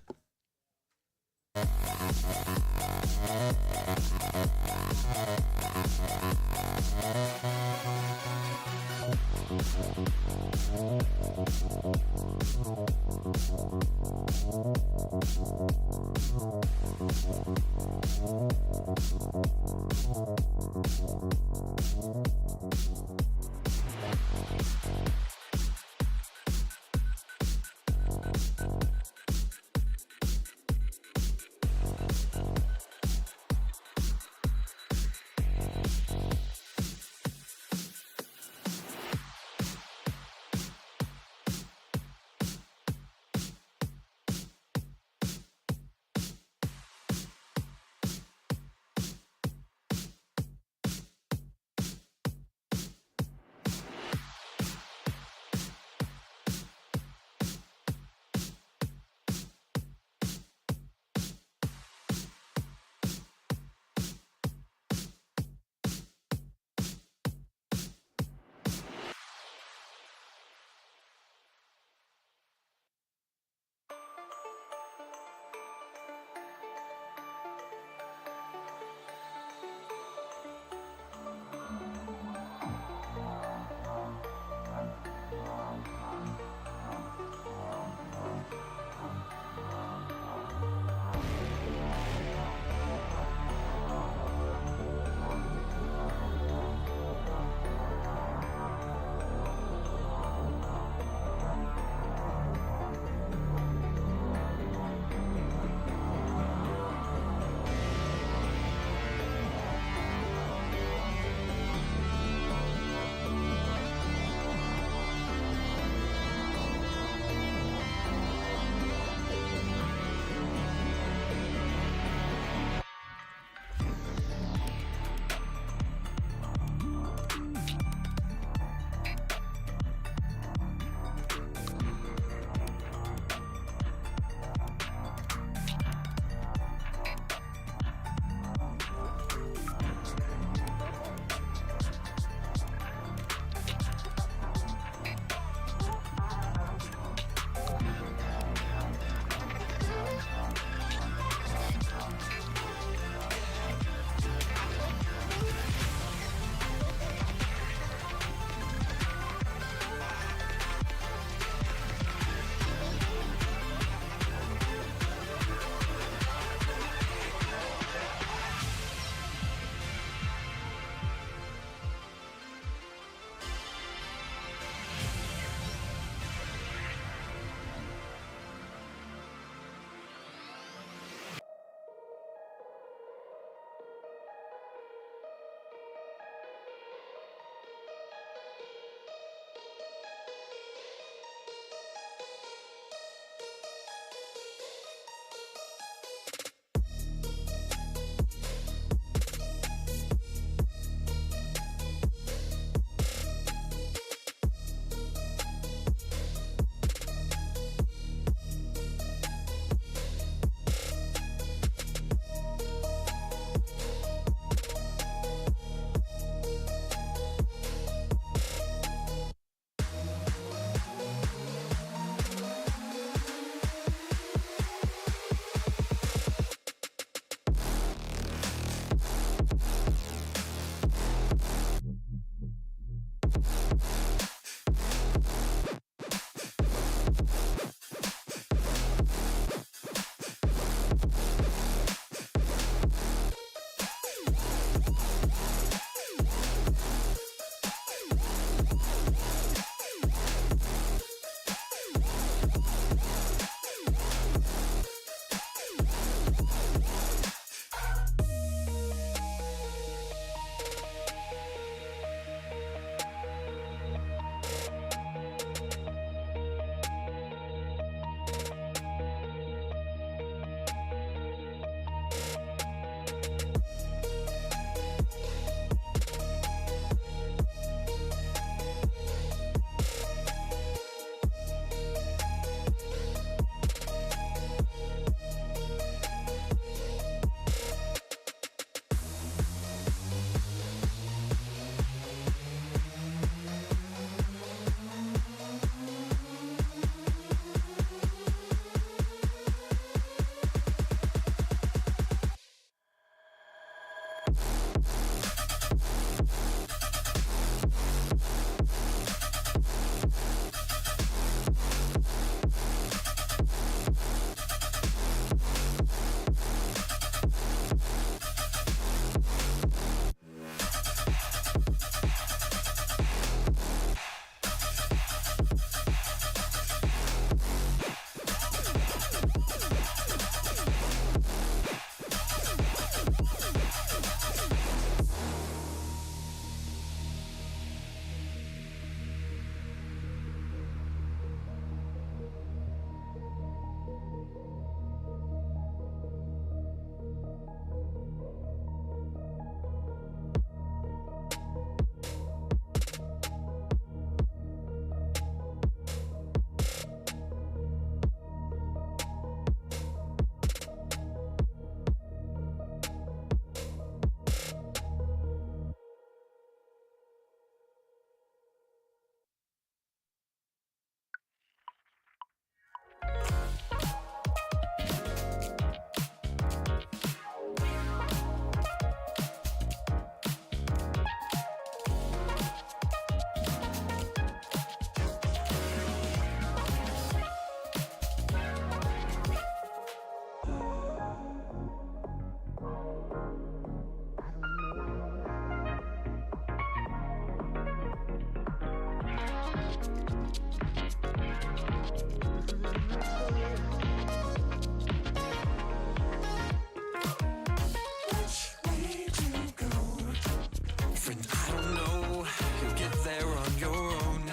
Friend, I don't know, you'll get there on your own.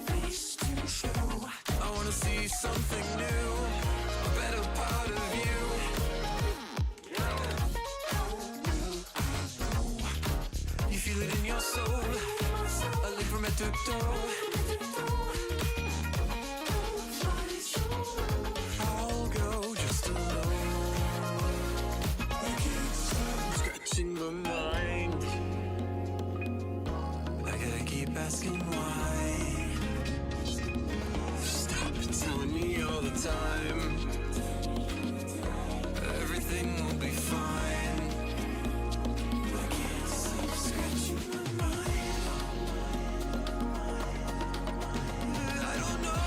Face to show, I wanna see something new, a better part of you. You feel it in your soul, a link from head to toe. I'll go just alone. I can't stop scratching my mind. I gotta keep asking why. Stop telling me all the time everything will be fine. I can't stop scratching my mind. I don't know.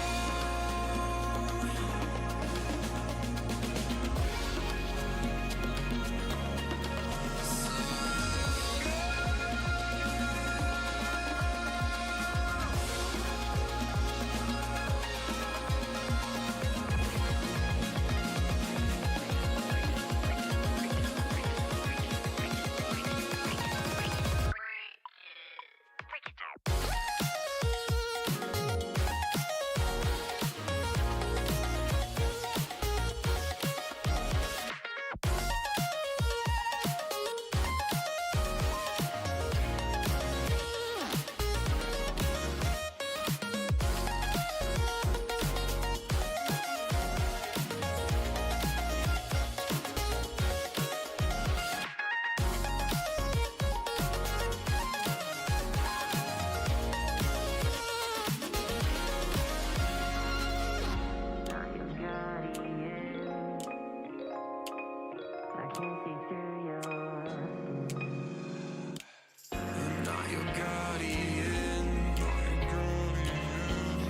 Not your guardian.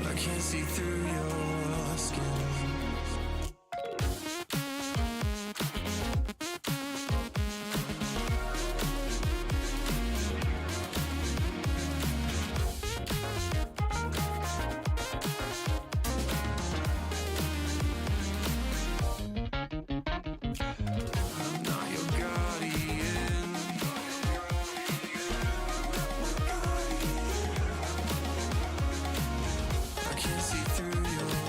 I can't see through your skin. I'm not your guardian. I can't see through your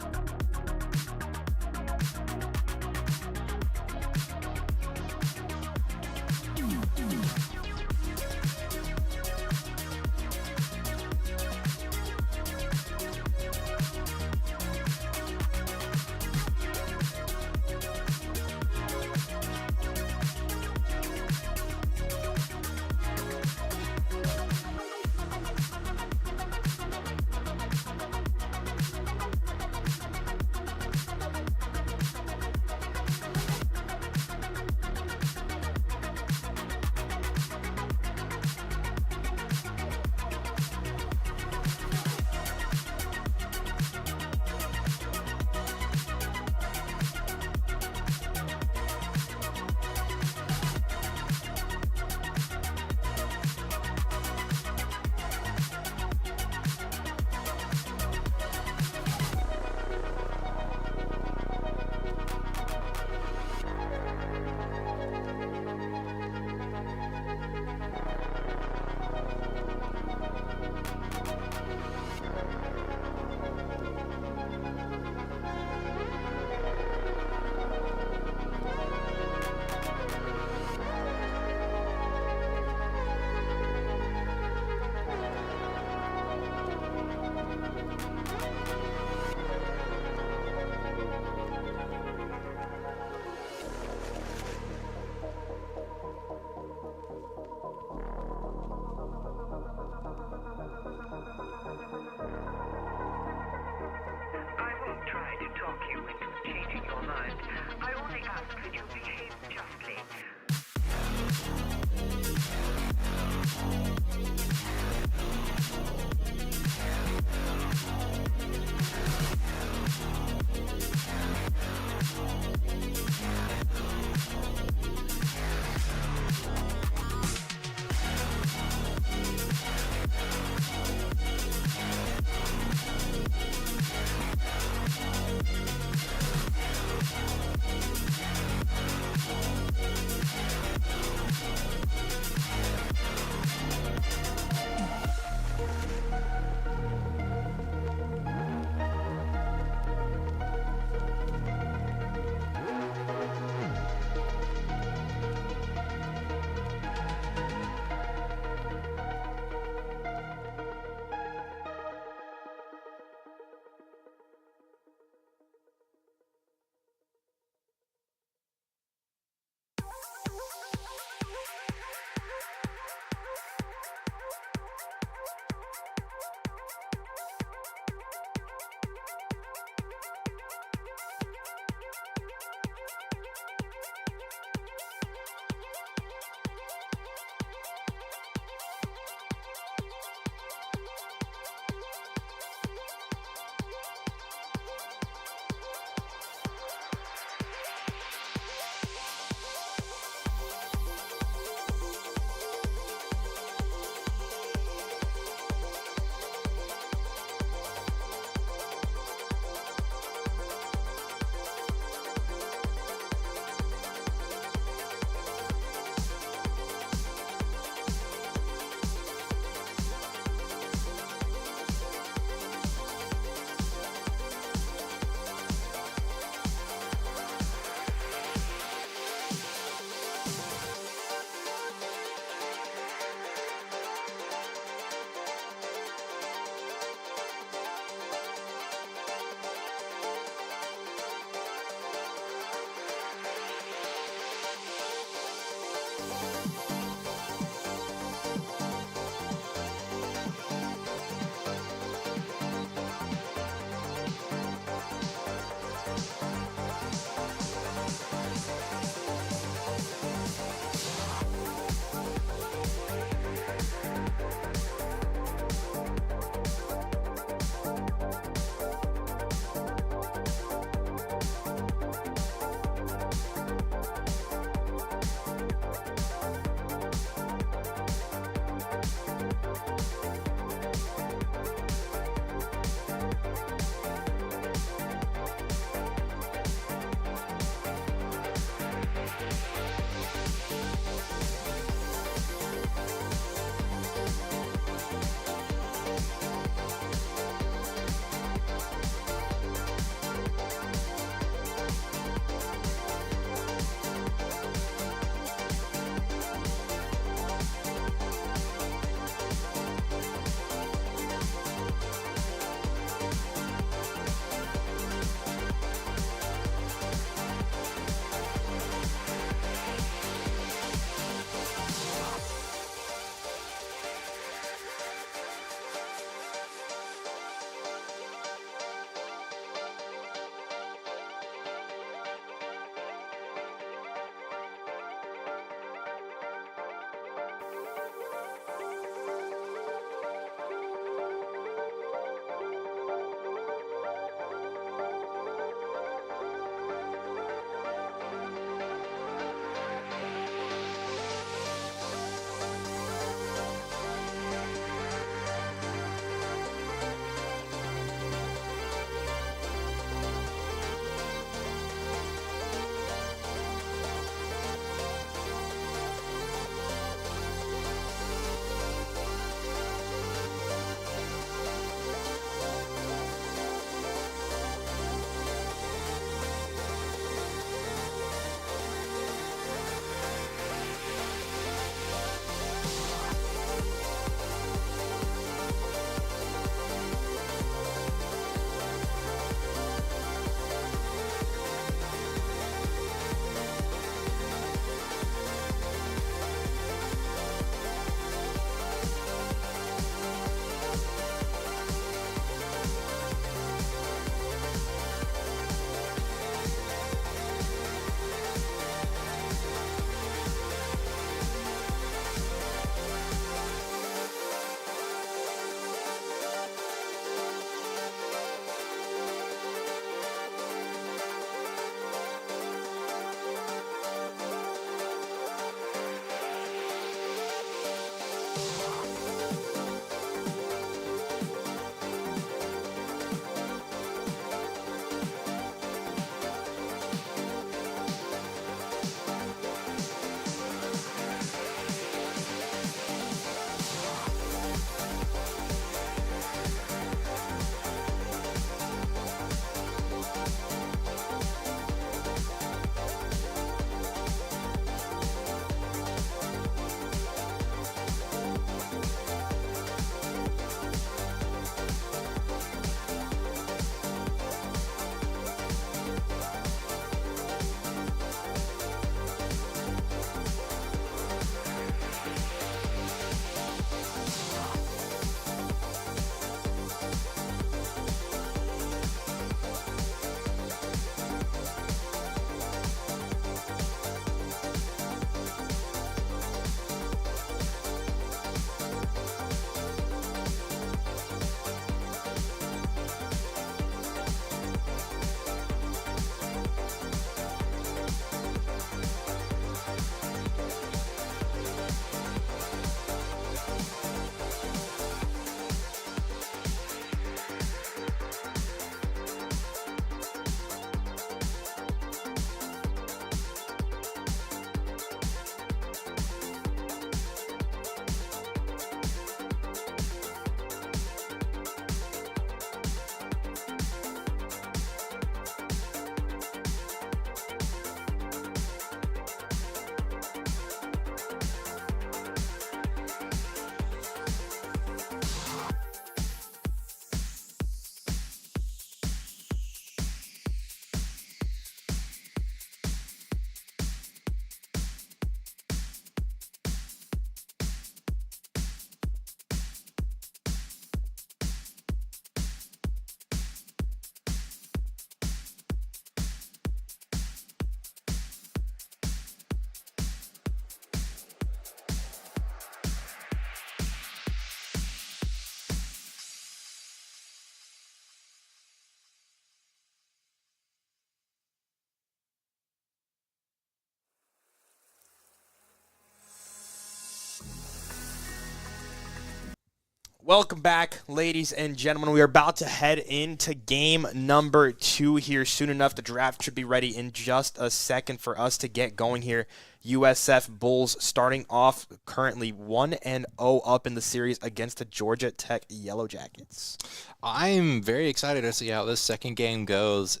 Welcome back, ladies and gentlemen. We are about to head into game number 2 here soon enough. The draft should be ready in just a second for us to get going here. USF Bulls starting off currently 1-0 up in the series against the Georgia Tech Yellow Jackets. I'm very excited to see how this second game goes.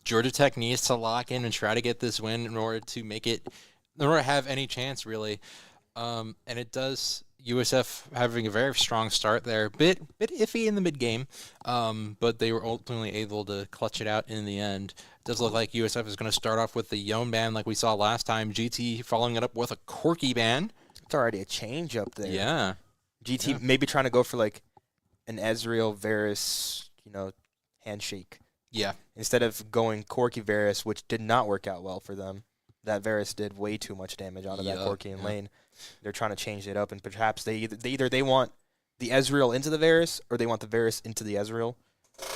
Georgia Tech needs to lock in and try to get this win in order to make it, in order to have any chance, really. And it does. USF having a very strong start there, bit iffy in the mid game, but they were ultimately able to clutch it out in the end. It does look like USF is going to start off with the Yone ban like we saw last time. GT following it up with a Corky ban. It's already a change up there. Yeah. GT maybe trying to go for like an Ezreal Varus, handshake. Yeah. Instead of going Corky Varus, which did not work out well for them. That Varus did way too much damage onto that Corky in lane. They're trying to change it up, and perhaps they either want the Ezreal into the Varus or they want the Varus into the Ezreal.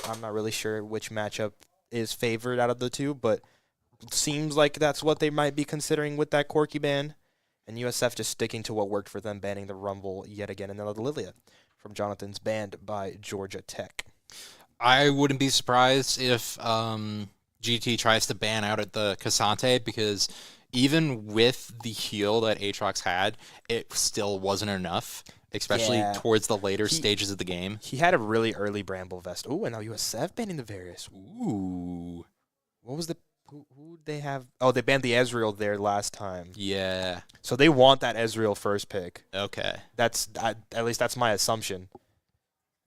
I'm not really sure which matchup is favored out of the two, but it seems like that's what they might be considering with that Corky ban. And USF just sticking to what worked for them, banning the Rumble yet again, and then the Lilia from Jonathan's banned by Georgia Tech. I wouldn't be surprised if GT tries to ban out at the Cassante, because even with the heal that Aatrox had, it still wasn't enough, especially towards the later stages of the game. He had a really early Bramble Vest. Ooh, and now USF banning the Varus. Ooh. What was the... Who did they have? Oh, they banned the Ezreal there last time. Yeah. So they want that Ezreal first pick. Okay. At least that's my assumption.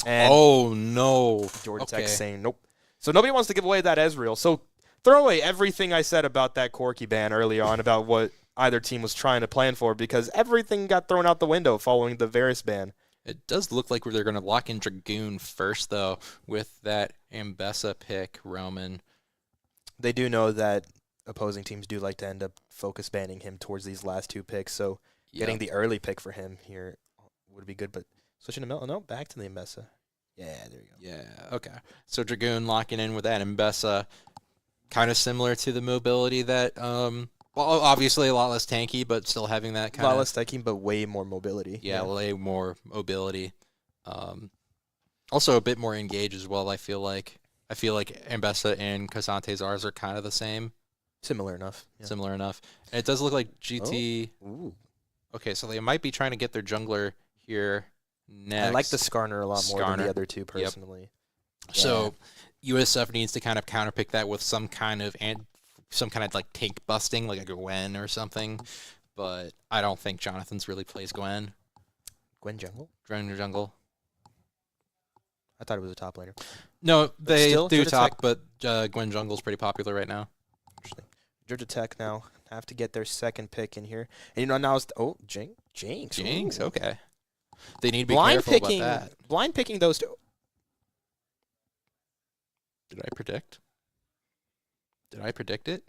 And oh, no. Georgia Tech saying nope. So nobody wants to give away that Ezreal. So throw away everything I said about that Corky ban early on about what either team was trying to plan for, because everything got thrown out the window following the Varus ban. It does look like they're going to lock in Dragoon first, though, with that Ambessa pick, Roman. They do know that opposing teams do like to end up focus banning him towards these last two picks, so getting the early pick for him here would be good. But switching to Mel, no, back to the Ambessa. Yeah, there you go. Yeah, okay. So Dragoon locking in with that Ambessa. Kind of similar to the mobility that, well, obviously a lot less tanky, but still having that kind of... A lot less tanky, but way more mobility. Yeah, way more mobility. Also a bit more engaged as well, I feel like. I feel like Ambessa and Cassante's R's are kind of the same. Similar enough. Yeah. Similar enough. And it does look like GT... Oh. Ooh. Okay, so they might be trying to get their jungler here next. I like the Skarner a lot more than the other two, personally. Yep. Yeah. So USF needs to kind of counterpick that with some kind of like tank busting, like a Gwen or something. But I don't think Jonathan's really plays Gwen. Gwen jungle? Gwen jungle. I thought it was a top laner. No, they do Georgia top, but Gwen jungle's pretty popular right now. Interesting. Georgia Tech now have to get their second pick in here. And now it's... Oh, Jinx. Jinx, Ooh. okay. They need to be careful about that. Blind picking those two... Did I predict? Did I predict it?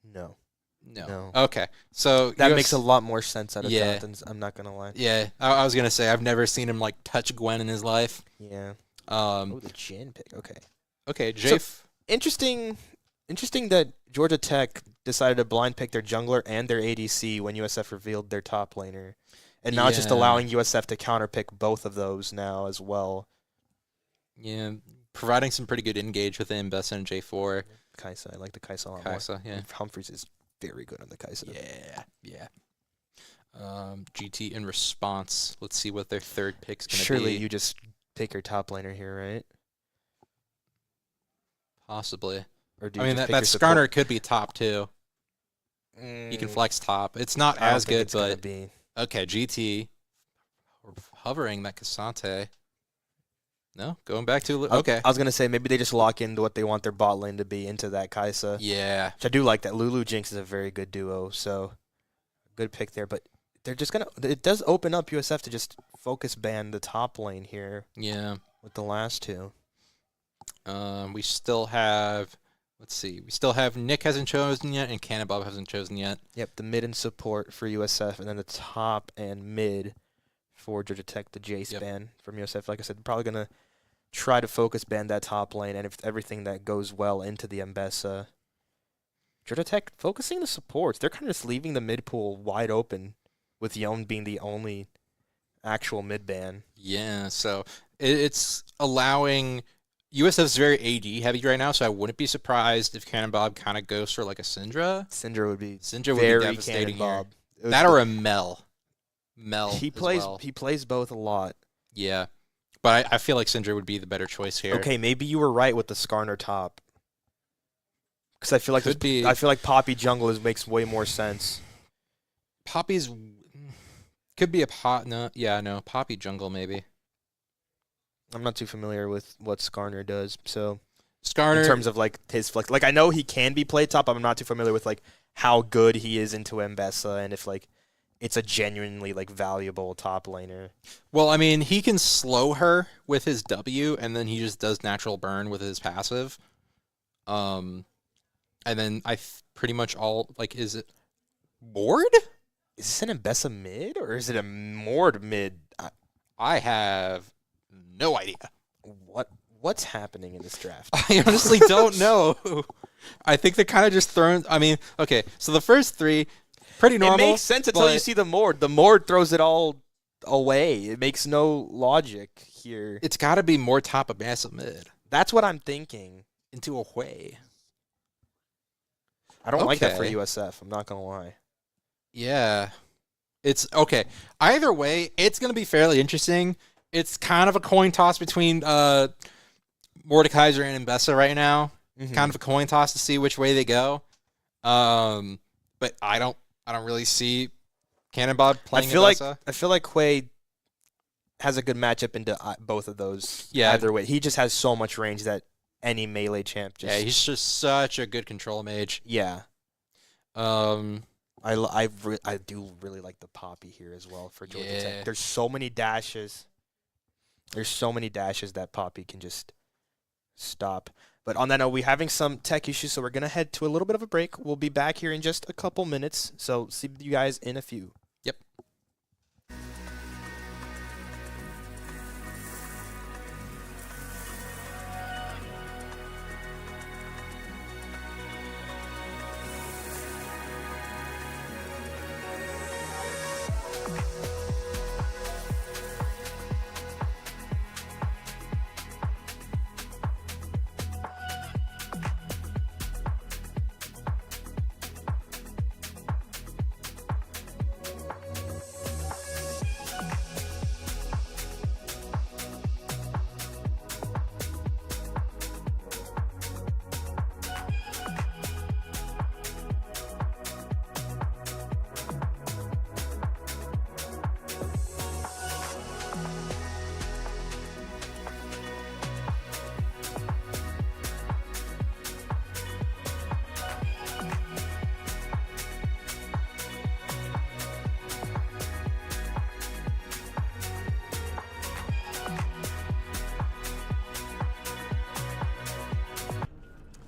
No. No. Okay. So that makes a lot more sense out of Jonathan's. I'm not gonna lie. Yeah. I was gonna say I've never seen him like touch Gwen in his life. Yeah. The Jhin pick. Okay. Okay. Jafe. So, interesting that Georgia Tech decided to blind pick their jungler and their ADC when USF revealed their top laner, and now it's just allowing USF to counterpick both of those now as well. Yeah. Providing some pretty good engage with Ambessa and J4. Kai'Sa. I like the Kai'Sa a lot Kai'Sa, more. yeah. Humphreys is very good on the Kai'Sa. Yeah. GT in response. Let's see what their third pick's going to be. Surely you just pick your top laner here, right? Possibly. Or do I mean, that Skarner could be top, too. He can flex top. It's not as good, but... Okay, GT. We're hovering that Cassante. No? Going back to... Okay. I was going to say, maybe they just lock into what they want their bot lane to be into that Kai'Sa. Yeah. Which I do like that. Lulu Jinx is a very good duo, so good pick there. But they're just going to... It does open up USF to just focus ban the top lane here. Yeah. With the last two. We still have... Let's see. We still have Nick hasn't chosen yet, and Cannonball hasn't chosen yet. Yep, the mid and support for USF, and then the top and mid for Georgia Tech, the Jace ban from USF. Like I said, probably going to try to focus ban that top lane, and if everything that goes well into the Ambessa. Georgia Tech focusing the supports. They're kind of just leaving the mid pool wide open, with Yone being the only actual mid ban. Yeah, so it's allowing USF's very AD heavy right now, so I wouldn't be surprised if Cannon Bob kind of goes for like a Syndra. Syndra would be Very devastating Bob. here. That or a Mel. He plays both a lot. Yeah, but I feel like Syndra would be the better choice here. Okay, maybe you were right with the Skarner top. Because I feel like I feel like Poppy jungle makes way more sense. Poppy's could be a Poppy jungle maybe. I'm not too familiar with what Skarner does, so Skarner in terms of like his flex, like I know he can be played top. I'm not too familiar with like how good he is into Mbessa and if like it's a genuinely like valuable top laner. Well, I mean, he can slow her with his W, and then he just does natural burn with his passive. And then pretty much all like, is it Mord? Is this an Mbessa mid or is it a Mord mid? I have no idea. What's happening in this draft? I honestly don't know. I think they're kind of just throwing. I mean, okay, so the first three, pretty normal. It makes sense until you see the Mord. The Mord throws it all away. It makes no logic here. It's got to be more top of massive mid. That's what I'm thinking. Into a way. I don't like that for USF. I'm not going to lie. Yeah. It's okay. Either way, it's going to be fairly interesting. It's kind of a coin toss between Mordekaiser and Mbessa right now. Mm-hmm. Kind of a coin toss to see which way they go. But I don't really see Cannonball playing Mbessa. I feel like Quay has a good matchup into both of those. Yeah. Either way, he just has so much range that any melee champ just. Yeah, he's just such a good control mage. Yeah. I do really like the Poppy here as well for Georgia Tech. There's so many dashes. That Poppy can just stop. But on that note, we're having some tech issues, so we're going to head to a little bit of a break. We'll be back here in just a couple minutes, so see you guys in a few. Yep.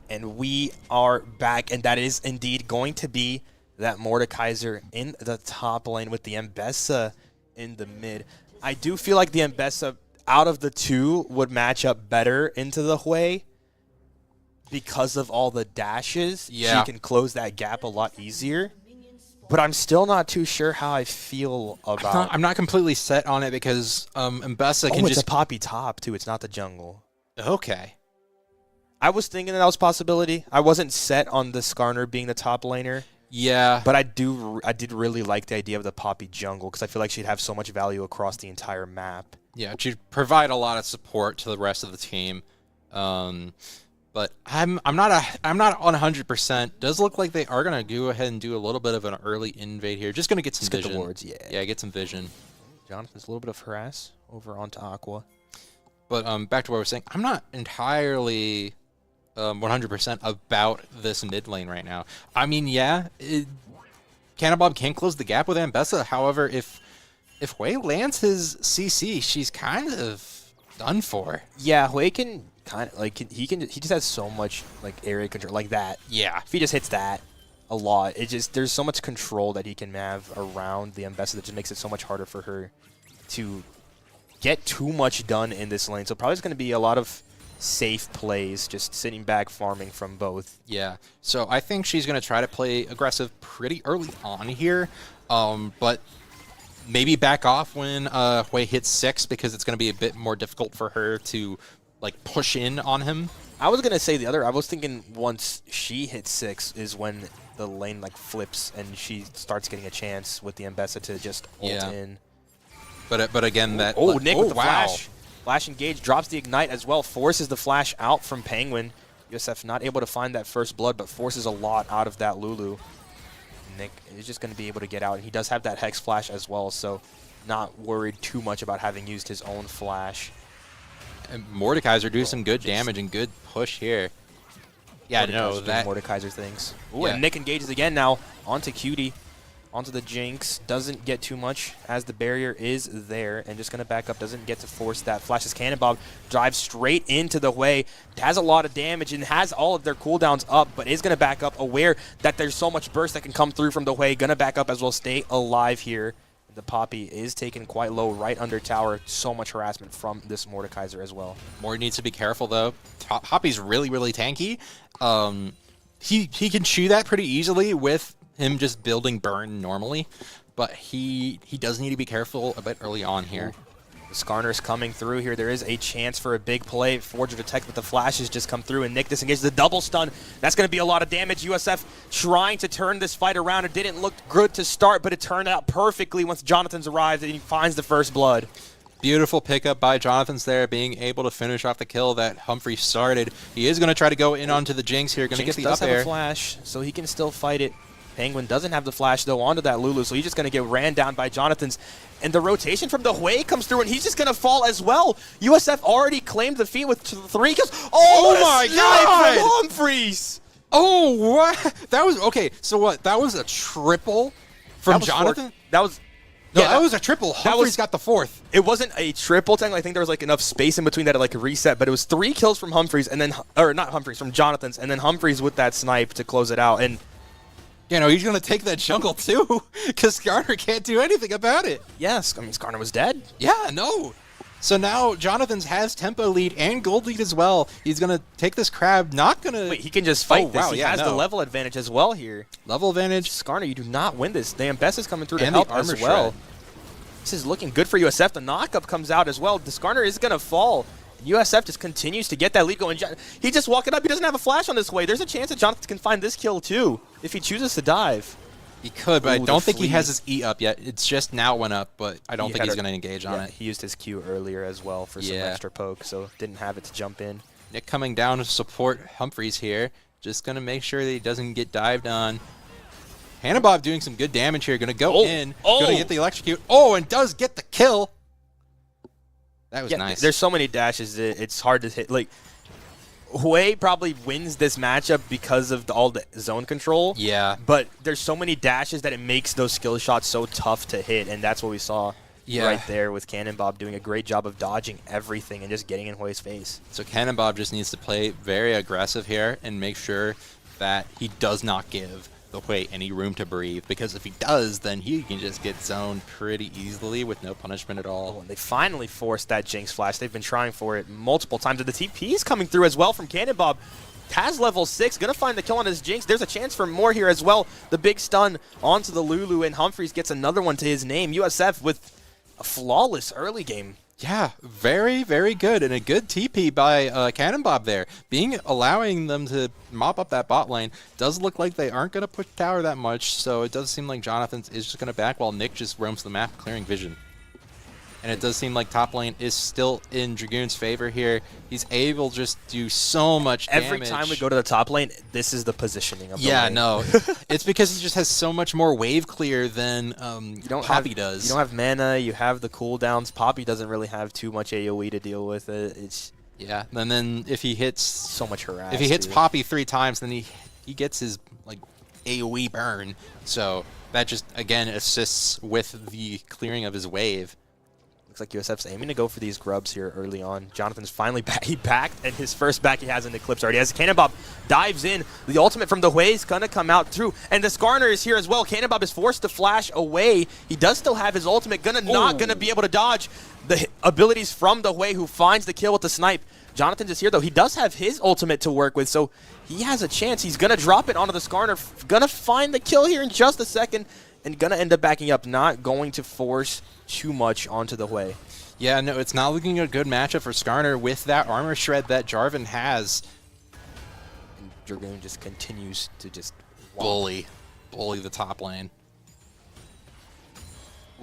And we are back, and that is indeed going to be that Mordekaiser in the top lane with the Mbessa in the mid. I do feel like the Mbessa, out of the two, would match up better into the Hui because of all the dashes. Yeah. She can close that gap a lot easier. But I'm still not too sure how I feel about. I'm not completely set on it because Mbessa can it's just a Poppy top too. It's not the jungle. Okay. I was thinking that was a possibility. I wasn't set on the Skarner being the top laner. Yeah. But I did really like the idea of the Poppy jungle because I feel like she'd have so much value across the entire map. Yeah, she'd provide a lot of support to the rest of the team. But I'm not 100%. Does look like they are gonna go ahead and do a little bit of an early invade here. Just gonna get some vision. Get the wards, yeah. Yeah, get some vision. Jonathan's a little bit of harass over onto Aqua. But back to what I was saying, I'm not entirely 100% about this mid lane right now. I mean, yeah, Cannonbob can close the gap with Mbessa. However, if Hui lands his CC, she's kind of done for. Yeah, Hui can kind of like he just has so much like area control like that. Yeah, if he just hits that a lot, there's so much control that he can have around the Mbessa that just makes it so much harder for her to get too much done in this lane. So probably it's going to be a lot of safe plays, just sitting back, farming from both. Yeah, so I think she's going to try to play aggressive pretty early on here, but maybe back off when Hui hits 6 because it's going to be a bit more difficult for her to like push in on him. I was going to say the other. I was thinking once she hits 6 is when the lane like flips and she starts getting a chance with the Mbessa to just ult in. But again, that... Oh, Nick with the flash. Flash engage, drops the ignite as well, forces the flash out from Penguin. USF not able to find that first blood, but forces a lot out of that Lulu. Nick is just going to be able to get out, and he does have that Hex flash as well, so not worried too much about having used his own flash. And Mordekaiser do some good damage and good push here. Yeah, no, that... Mordekaiser things. Ooh, and Nick engages again now onto Cutie. Onto the Jinx, doesn't get too much as the barrier is there, and just going to back up, doesn't get to force that. Flashes Cannonball, drives straight into the Hui, has a lot of damage and has all of their cooldowns up, but is going to back up, aware that there's so much burst that can come through from the Hui, going to back up as well, stay alive here. The Poppy is taken quite low right under tower, so much harassment from this Mordekaiser as well. Mord needs to be careful though. Poppy's really, really tanky. He can chew that pretty easily with him just building burn normally, but he does need to be careful a bit early on here. The Skarner's coming through here. There is a chance for a big play. Forger detect, but the flashes just come through, and Nick disengages the double stun. That's going to be a lot of damage. USF trying to turn this fight around. It didn't look good to start, but it turned out perfectly once Jonathan's arrived and he finds the first blood. Beautiful pickup by Jonathan's there, being able to finish off the kill that Humphrey started. He is going to try to go in onto the Jinx here. Going to get the up does have air. A flash, so he can still fight it. Penguin doesn't have the flash, though, onto that Lulu, so he's just going to get ran down by Jonathan's. And the rotation from the Hui comes through, and he's just going to fall as well. USF already claimed the feat with 3 kills. Oh my God! From Humphreys! Oh, what? That was, okay, so what? That was a triple from Jonathan? That was... No, that was a triple. Humphrey's got the 4th. It wasn't a triple, technically. I think there was like enough space in between that it like reset, but it was 3 kills from Humphreys, and then, or not Humphreys, from Jonathan's, and then Humphreys with that snipe to close it out. And you know, he's going to take that jungle too, because Skarner can't do anything about it. Yes, I mean, Skarner was dead. Yeah, no. So now Jonathan's has tempo lead and gold lead as well. He's going to take this crab, not going to... Wait, he can just fight this. He has the level advantage as well here. Level advantage. Skarner, you do not win this. The Mbessa's coming through to help as well. This is looking good for USF. The knockup comes out as well. The Skarner is going to fall. USF just continues to get that lead going. He's just walking up. He doesn't have a flash on this way. There's a chance that Jonathan can find this kill too if he chooses to dive. He could, but I don't think he has his E up yet. It's just now went up, but I don't think he's going to engage on it. He used his Q earlier as well for some extra poke, so didn't have it to jump in. Nick coming down to support Humphreys here. Just going to make sure that he doesn't get dived on. Hannahbob doing some good damage here. Going to go in. Going to get the electrocute. Oh, and does get the kill. That was nice. There's so many dashes, it's hard to hit. Like, Hui probably wins this matchup because of all the zone control. Yeah. But there's so many dashes that it makes those skill shots so tough to hit, and that's what we saw right there with Cannonbob doing a great job of dodging everything and just getting in Hui's face. So Cannonbob just needs to play very aggressive here and make sure that he does not give the Hui any room to breathe, because if he does, then he can just get zoned pretty easily with no punishment at all. Oh, and they finally forced that Jinx flash. They've been trying for it multiple times. And the TP is coming through as well from Cannonbob. Taz level 6, gonna find the kill on his Jinx. There's a chance for more here as well. The big stun onto the Lulu, and Humphreys gets another one to his name. USF with a flawless early game. Yeah, very, very good, and a good TP by Cannonbob there. Allowing them to mop up that bot lane. Does look like they aren't going to push tower that much, so it does seem like Jonathan is just going to back while Nick just roams the map clearing vision. And it does seem like top lane is still in Dragoon's favor here. He's able to just do so much damage. Every time we go to the top lane, this is the positioning of the lane. Yeah, no. It's because he just has so much more wave clear than Poppy does. You don't have mana, you have the cooldowns. Poppy doesn't really have too much AoE to deal with. Yeah, and then if he hits... So much harass. If he hits Poppy 3 times, then he gets his like AoE burn. So that just, again, assists with the clearing of his wave. Looks like USF's aiming to go for these grubs here early on. Jonathan's finally back. He backed, and his first back he has in Eclipse already. As Cannonbob dives in, the ultimate from the Hui is going to come out through. And the Skarner is here as well. Cannonbob is forced to flash away. He does still have his ultimate. Not going to be able to dodge the abilities from the Hui, who finds the kill with the snipe. Jonathan is here, though. He does have his ultimate to work with, so he has a chance. He's going to drop it onto the Skarner. Going to find the kill here in just a second. and going to end up backing up, not going to force too much onto the Hui. Yeah, no, it's not looking a good matchup for Skarner with that armor shred that Jarvan has. And Dragoon just continues to just Bully the top lane.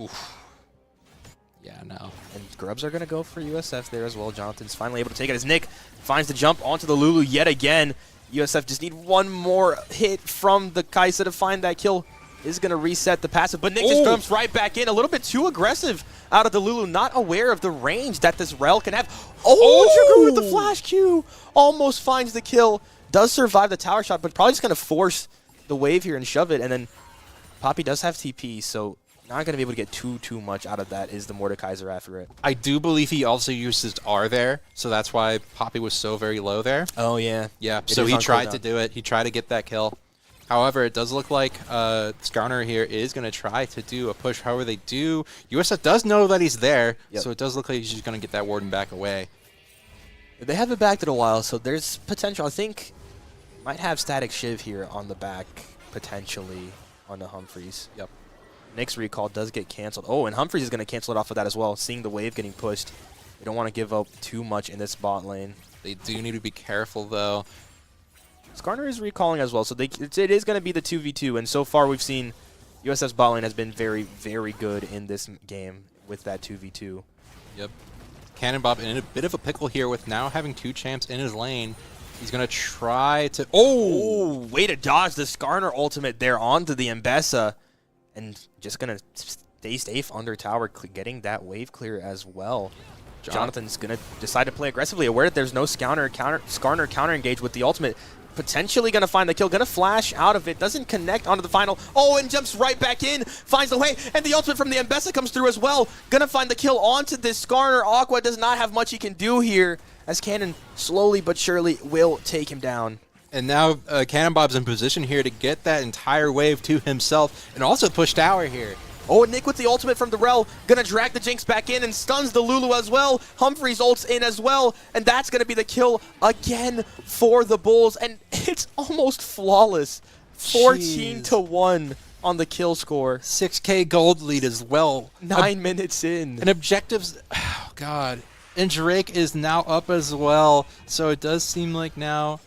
Oof. Yeah, no. And Grubs are going to go for USF there as well. Jonathan's finally able to take it as Nick finds the jump onto the Lulu yet again. USF just need one more hit from the Kaisa to find that kill. Is going to reset the passive, but Nick just jumps right back in. A little bit too aggressive out of the Lulu, not aware of the range that this Rel can have. Dragoon with the flash Q. Almost finds the kill. Does survive the tower shot, but probably just going to force the wave here and shove it. And then Poppy does have TP, so not going to be able to get too much out of that is the Mordekaiser after it. I do believe he also used his R there, so that's why Poppy was so very low there. Oh, yeah. Yeah, so he tried to do it. He tried to get that kill. However, it does look like Skarner here is going to try to do a push. However, they do. USF does know that he's there, so it does look like he's just going to get that Warden back away. They haven't backed it a while, so there's potential. I think might have Static Shiv here on the back, potentially, on the Humphreys. Yep. Nick's recall does get canceled. Oh, and Humphreys is going to cancel it off of that as well, seeing the wave getting pushed. They don't want to give up too much in this bot lane. They do need to be careful, though. Skarner is recalling as well, so it is going to be the 2v2, and so far we've seen USF's bot lane has been very, very good in this game with that 2v2. Yep. Cannon Bob in a bit of a pickle here with now having 2 champs in his lane. He's going to try to... Oh, way to dodge the Skarner ultimate there onto the Mbessa, and just going to stay safe under tower, getting that wave clear as well. Jonathan's going to decide to play aggressively, aware that there's no Skarner counter engage with the ultimate. Potentially going to find the kill, going to flash out of it, doesn't connect onto the final. Oh, and jumps right back in, finds the way, and the ultimate from the Mbessa comes through as well. Going to find the kill onto this Skarner. Aqua does not have much he can do here, as Cannon slowly but surely will take him down. And now Cannon Bob's in position here to get that entire wave to himself, and also push tower here. Oh, and Nick with the ultimate from the Rel, gonna drag the Jinx back in and stuns the Lulu as well. Humphreys ults in as well, and that's gonna be the kill again for the Bulls, and it's almost flawless. 14-1 on the kill score. 6K gold lead as well. 9 minutes in. And objectives, oh god. And Drake is now up as well, so it does seem like now...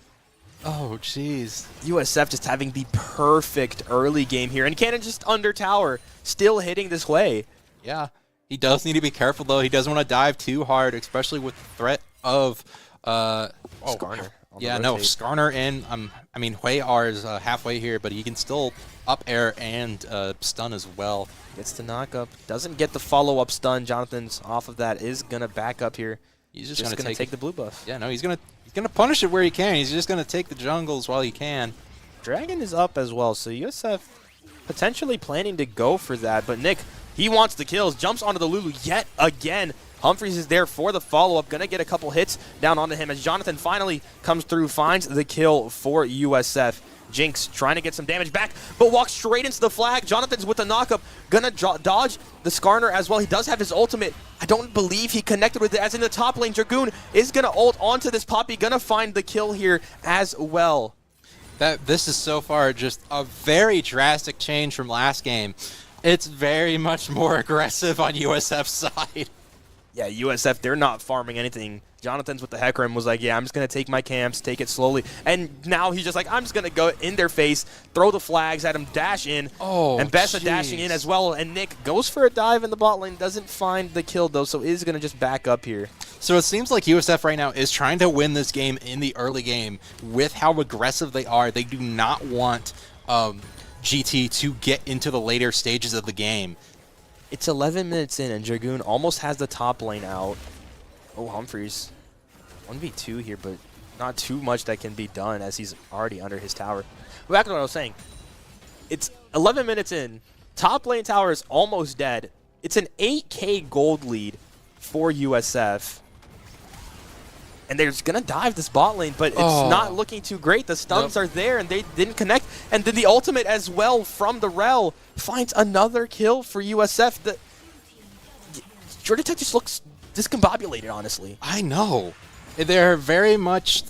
Oh, jeez. USF just having the perfect early game here, and Cannon just under tower, still hitting this way. Yeah, he does need to be careful, though. He doesn't want to dive too hard, especially with the threat of... Skarner. Yeah, no, Skarner and, I mean, Hui R is halfway here, but he can still up air and stun as well. Gets the knock-up. Doesn't get the follow-up stun. Jonathan's off of that is going to back up here. He's just going to take the blue buff. Yeah, no, he's going to punish it where he can. He's just going to take the jungles while he can. Dragon is up as well, so USF potentially planning to go for that. But Nick, he wants the kills, jumps onto the Lulu yet again. Humphreys is there for the follow-up, going to get a couple hits down onto him as Jonathan finally comes through, finds the kill for USF. Jinx trying to get some damage back, but walks straight into the flag. Jonathan's with the knock-up, gonna dodge the Skarner as well. He does have his ultimate. I don't believe he connected with it, as in the top lane. Dragoon is gonna ult onto this Poppy, gonna find the kill here as well. This is so far just a very drastic change from last game. It's very much more aggressive on USF's side. Yeah, USF, they're not farming anything. Jonathan's with the Hecarim and was like, yeah, I'm just going to take my camps, take it slowly. And now he's just like, I'm just going to go in their face, throw the flags at him, dash in. Oh, and Bessa dashing in as well. And Nick goes for a dive in the bot lane, doesn't find the kill, though, so is going to just back up here. So it seems like USF right now is trying to win this game in the early game with how aggressive they are. They do not want GT to get into the later stages of the game. It's 11 minutes in, and Dragoon almost has the top lane out. Oh, Humphreys. 1v2 here, but not too much that can be done as he's already under his tower. Back to what I was saying. It's 11 minutes in. Top lane tower is almost dead. It's an 8K gold lead for USF. And they're just going to dive this bot lane, but it's not looking too great. The stuns are there, and they didn't connect. And then the ultimate as well from the Rel finds another kill for USF. The Jordan Tech just looks discombobulated, honestly. I know. They're very much,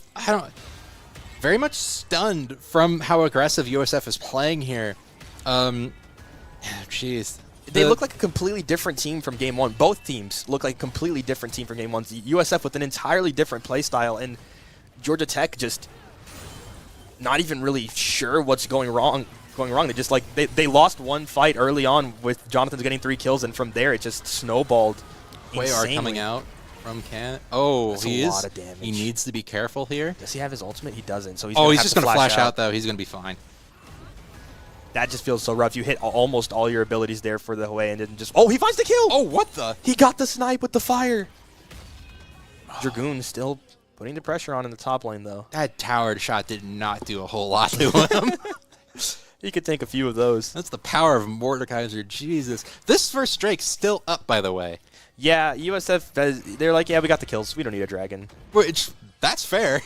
very much stunned from how aggressive USF is playing here. Jeez. They look like a completely different team from game one. Both teams look like a completely different team from game one. USF with an entirely different play style, and Georgia Tech just not even really sure what's going wrong. They just they lost one fight early on with Jonathan's getting 3 kills, and from there it just snowballed. Quayar coming out from Can. Oh, That's he a is. lot of damage. He needs to be careful here. Does he have his ultimate? He doesn't. So he's He's just going to flash out, though. He's going to be fine. That just feels so rough. You hit almost all your abilities there for the Hue and didn't just... Oh, he finds the kill! Oh, what the? He got the snipe with the fire. Dragoon still putting the pressure on in the top lane, though. That towered shot did not do a whole lot to him. He could take a few of those. That's the power of Mordekaiser. Jesus. This first Drake's still up, by the way. Yeah, USF, they're like, yeah, we got the kills. We don't need a dragon. Which, that's fair.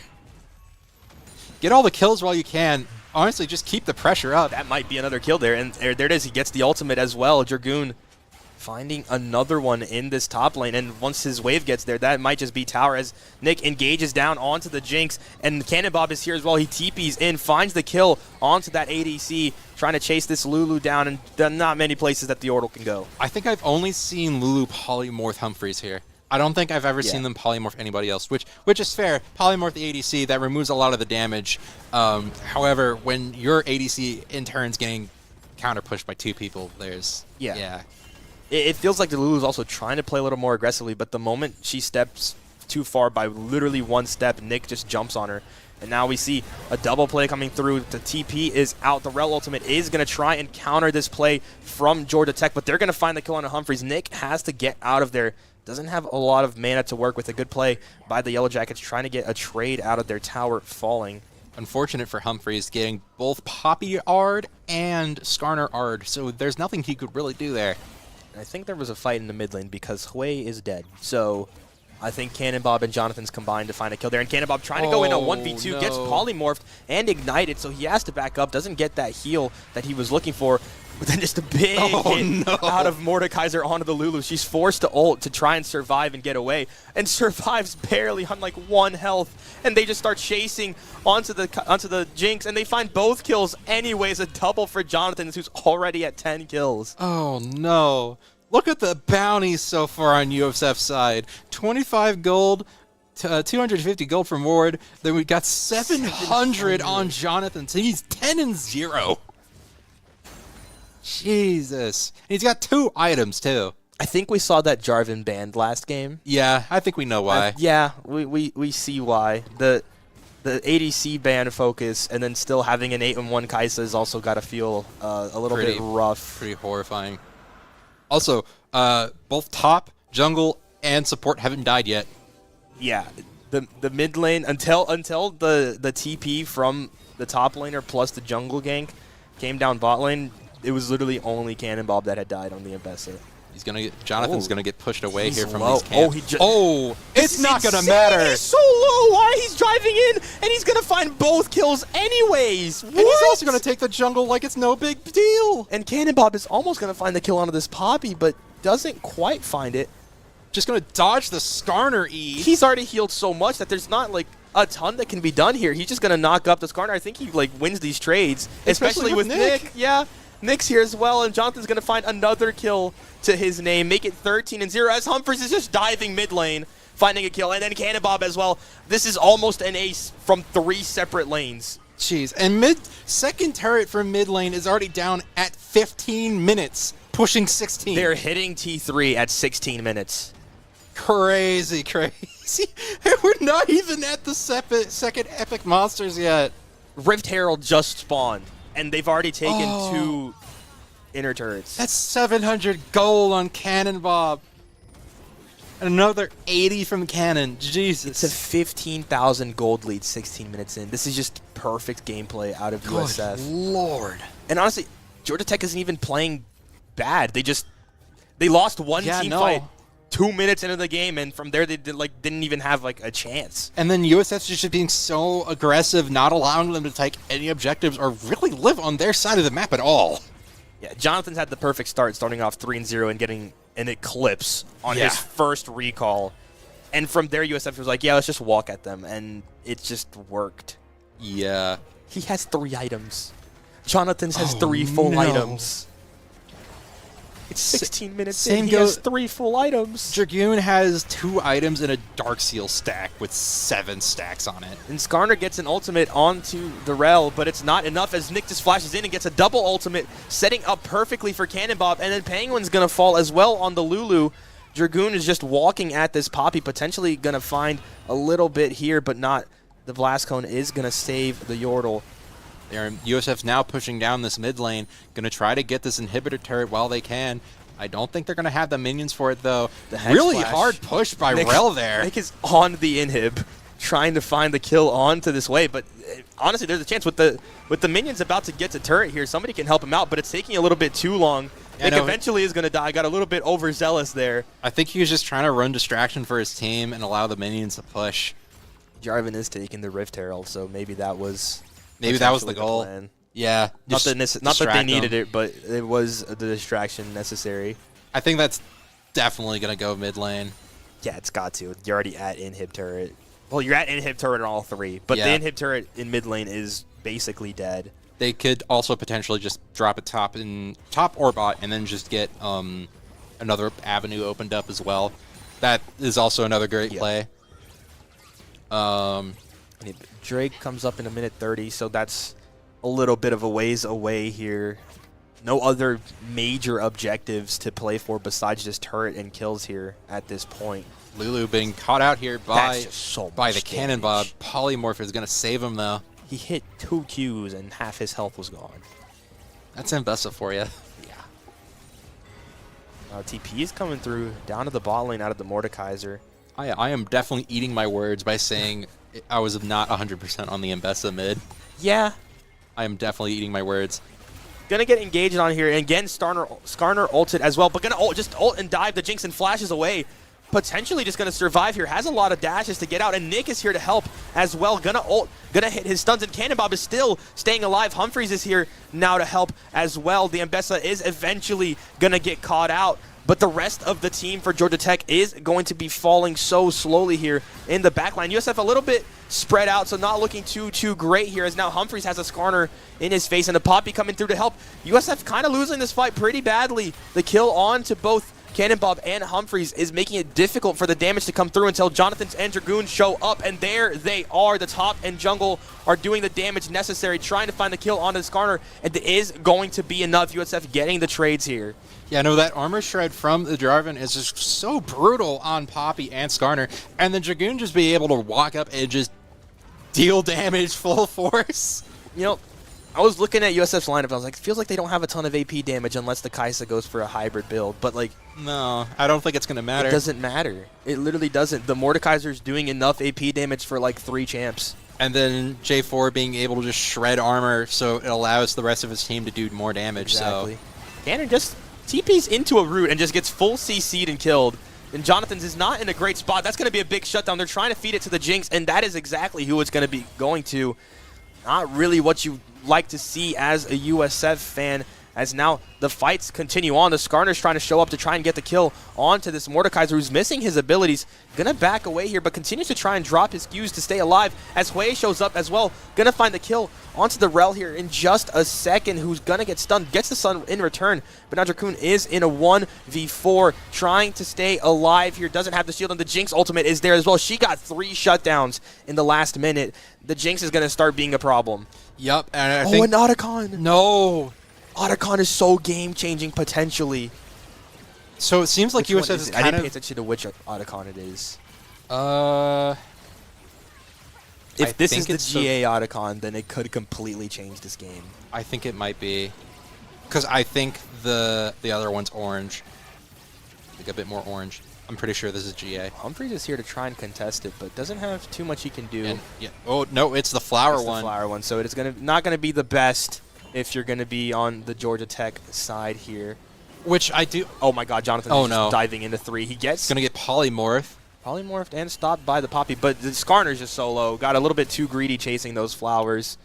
Get all the kills while you can. Honestly, just keep the pressure up. That might be another kill there. And there it is. He gets the ultimate as well. Dragoon finding another one in this top lane. And once his wave gets there, that might just be tower as Nick engages down onto the Jinx. And Cannonbob is here as well. He TPs in, finds the kill onto that ADC, trying to chase this Lulu down. And there are not many places that the Orbital can go. I think I've only seen Lulu polymorph Humphreys here. I don't think I've ever seen them polymorph anybody else, which is fair. Polymorph the ADC, that removes a lot of the damage. However, when your ADC in turn's getting counter pushed by 2 people, there's... Yeah. It feels like the Lulu's also trying to play a little more aggressively, but the moment she steps too far by literally 1 step, Nick just jumps on her. And now we see a double play coming through. The TP is out. The Rel ultimate is going to try and counter this play from Georgia Tech, but they're going to find the kill on Humphreys. Nick has to get out of there. Doesn't have a lot of mana to work with. A good play by the Yellow Jackets trying to get a trade out of their tower falling. Unfortunate for Humphreys getting both Poppy Ard and Skarner Ard, so there's nothing he could really do there. I think there was a fight in the mid lane because Hue is dead. So I think Cannonbob and Jonathan's combined to find a kill there. And Cannonbob trying to go in a 1v2, gets polymorphed and ignited, so he has to back up, doesn't get that heal that he was looking for. But then just a big hit out of Mordekaiser onto the Lulu. She's forced to ult to try and survive and get away. And survives barely on like 1 health. And they just start chasing onto the Jinx. And they find both kills anyways. A double for Jonathan, who's already at 10 kills. Oh, no. Look at the bounties so far on USF's side. 25 gold, 250 gold from Ward. Then we got 700 on Jonathan. So he's 10-0. Jesus. And he's got 2 items, too. I think we saw that Jarvan banned last game. Yeah, I think we know why. Yeah, we see why. The ADC ban focus and then still having an 8-1 Kai'Sa has also got to feel a little bit rough. Pretty horrifying. Also, both top, jungle, and support haven't died yet. Yeah, the mid lane, until the TP from the top laner plus the jungle gank came down bot lane, it was literally only Cannonbob that had died on the Ambassador. Jonathan's gonna get pushed away here from low. these camps. It's not gonna insane. matter. He's so low. Why? He's driving in, and he's gonna find both kills anyways. And he's also gonna take the jungle like it's no big deal. And Cannonbob is almost gonna find the kill onto this Poppy, but doesn't quite find it. Just gonna dodge the Skarner E. He's already healed so much that there's not like a ton that can be done here. He's just gonna knock up the Skarner. I think he like wins these trades, especially with Nick. Yeah. Nick's here as well, and Jonathan's going to find another kill to his name, make it 13-0, as Humphreys is just diving mid lane, finding a kill, and then Cannonbob as well. This is almost an ace from 3 separate lanes. Jeez, and second turret for mid lane is already down at 15 minutes, pushing 16. They're hitting T3 at 16 minutes. Crazy. We're not even at the second Epic Monsters yet. Rift Herald just spawned, and they've already taken 2 inner turrets. That's 700 gold on Cannonbob. And another 80 from Cannon. Jesus. It's a 15,000 gold lead 16 minutes in. This is just perfect gameplay out of USF. Good Lord. And honestly, Georgia Tech isn't even playing bad. They lost one team fight 2 minutes into the game, and from there they didn't even have like a chance. And then USF's just being so aggressive, not allowing them to take any objectives or really live on their side of the map at all. Yeah, Jonathan's had the perfect start, starting off 3-0 and getting an eclipse on his first recall. And from there, USF was like, yeah, let's just walk at them, and it just worked. Yeah. He has 3 items. Jonathan's has 3 full items. It's 16 minutes same in. He goes- has 3 full items. Dragoon has 2 items in a Dark Seal stack with 7 stacks on it. And Skarner gets an ultimate onto the Rel, but it's not enough as Nick just flashes in and gets a double ultimate, setting up perfectly for Cannonbob. And then Penguin's going to fall as well on the Lulu. Dragoon is just walking at this Poppy, potentially going to find a little bit here, but not. The Blast Cone is going to save the Yordle. USF's now pushing down this mid lane, going to try to get this inhibitor turret while they can. I don't think they're going to have the minions for it, though. The Hex Really Flash. hard push by Nick, Rel there. Nick is on the inhib, trying to find the kill onto this wave, but honestly, there's a chance with the minions about to get to turret here, somebody can help him out, but it's taking a little bit too long. Nick eventually is going to die. Got a little bit overzealous there. I think he was just trying to run distraction for his team and allow the minions to push. Jarvan is taking the Rift Herald, so maybe that was the goal. Plan. Yeah. Not that they needed them. it, but it was the distraction necessary. I think that's definitely going to go mid lane. Yeah, it's got to. You're already at inhib turret. Well, you're at inhib turret on all 3, but Yeah. the inhib turret in mid lane is basically dead. They could also potentially just drop it top or bot and then just get another avenue opened up as well. That is also another great play. Drake comes up in a minute 30, so that's a little bit of a ways away here. No other major objectives to play for besides just turret and kills here at this point. Lulu being caught out here That's just so by much the Cannonball. damage. Polymorph is going to save him, though. He hit 2 Qs and half his health was gone. That's impressive for you. Yeah. TP is coming through down to the bot lane out of the Mordekaiser. I am definitely eating my words by saying I was not 100% on the Mbessa mid. Yeah. I am definitely eating my words. Gonna get engaged on here. And again, Skarner ulted as well, but gonna just ult and dive. The Jinx and flashes away. Potentially just gonna survive here. Has a lot of dashes to get out, and Nick is here to help as well. Gonna ult, gonna hit his stuns, and Cannonbob is still staying alive. Humphreys is here now to help as well. The Mbessa is eventually gonna get caught out, but the rest of the team for Georgia Tech is going to be falling so slowly here in the backline. USF a little bit spread out, so not looking too great here, as now Humphreys has a Skarner in his face, and the Poppy coming through to help. USF kind of losing this fight pretty badly. The kill on to both Cannonbob and Humphreys is making it difficult for the damage to come through until Jonathan's and Dragoon show up, and there they are. The top and jungle are doing the damage necessary, trying to find the kill onto the Skarner, and it is going to be enough. USF getting the trades here. Yeah, no, that armor shred from the Jarvan is just so brutal on Poppy and Skarner, and then Dragoon just be able to walk up and just deal damage full force. You know, I was looking at USF's lineup, and I was like, it feels like they don't have a ton of AP damage unless the Kai'Sa goes for a hybrid build, but like, No, I don't think it's going to matter. it doesn't matter. It literally doesn't. The Mordekaiser's doing enough AP damage for like 3 champs. And then J4 being able to just shred armor so it allows the rest of his team to do more damage. Exactly. So Cannon just TP's into a root and just gets full CC'd and killed. And Jonathan's is not in a great spot. That's going to be a big shutdown. They're trying to feed it to the Jinx, and that is exactly who it's going to be going to. Not really what you like to see as a USF fan, as now the fights continue on. The Skarner's trying to show up to try and get the kill onto this Mordekaiser, who's missing his abilities. Gonna back away here, but continues to try and drop his Qs to stay alive as Hui shows up as well. Gonna find the kill onto the Rel here in just a second, who's gonna get stunned. Gets the stun in return, but now Dracoon is in a 1v4, trying to stay alive here. Doesn't have the shield, and the Jinx ultimate is there as well. She got 3 shutdowns in the last minute. The Jinx is gonna start being a problem. Yep, and I think... an Otacon! No! Otacon is so game-changing potentially. So it seems like Which one USF is is it? kind I didn't pay of... attention to which Otacon it is. If this is the GA Otacon, then it could completely change this game. I think it might be. Because I think the other one's orange. Like a bit more orange. I'm pretty sure this is GA. Humphreys is here to try and contest it, but doesn't have too much he can do. And, yeah. Oh, no, it's the flower It's one. the flower one, so it is not going to be the best if you're going to be on the Georgia Tech side here. Which I do... Oh my god, Jonathan Oh, is no. just diving into 3. He gets Going to get polymorph. polymorphed and stopped by the Poppy, but the Skarner's just solo. Got a little bit too greedy chasing those flowers.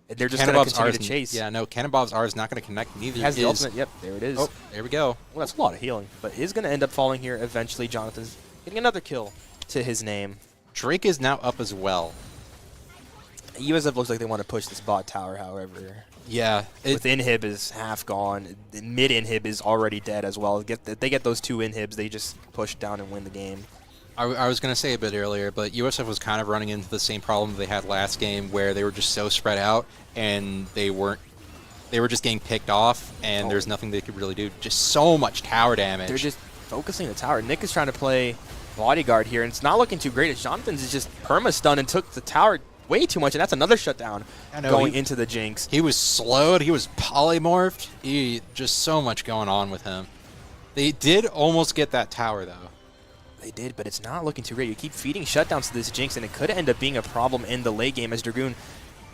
And they're just going to continue to chase. Yeah, no, Cannonbob's R is not going to connect. Neither He has is... the ultimate. Yep, there it is. Oh, there we go. Well, that's a lot of healing, but is going to end up falling here eventually. Jonathan's getting another kill to his name. Drake is now up as well. USF looks like they want to push this bot tower, however. Yeah. With inhib is half gone. The mid inhib is already dead as well. They get those 2 inhibs, they just push down and win the game. I was going to say a bit earlier, but USF was kind of running into the same problem they had last game where they were just so spread out and they were just getting picked off and there's nothing they could really do. Just so much tower damage. They're just focusing the tower. Nick is trying to play bodyguard here, and it's not looking too great as Jonathan's is just perma-stunned and took the tower way too much, and that's another shutdown going into the Jinx. He was slowed. He was polymorphed. Just so much going on with him. They did almost get that tower, though. They did, but it's not looking too great. You keep feeding shutdowns to this Jinx, and it could end up being a problem in the late game as Dragoon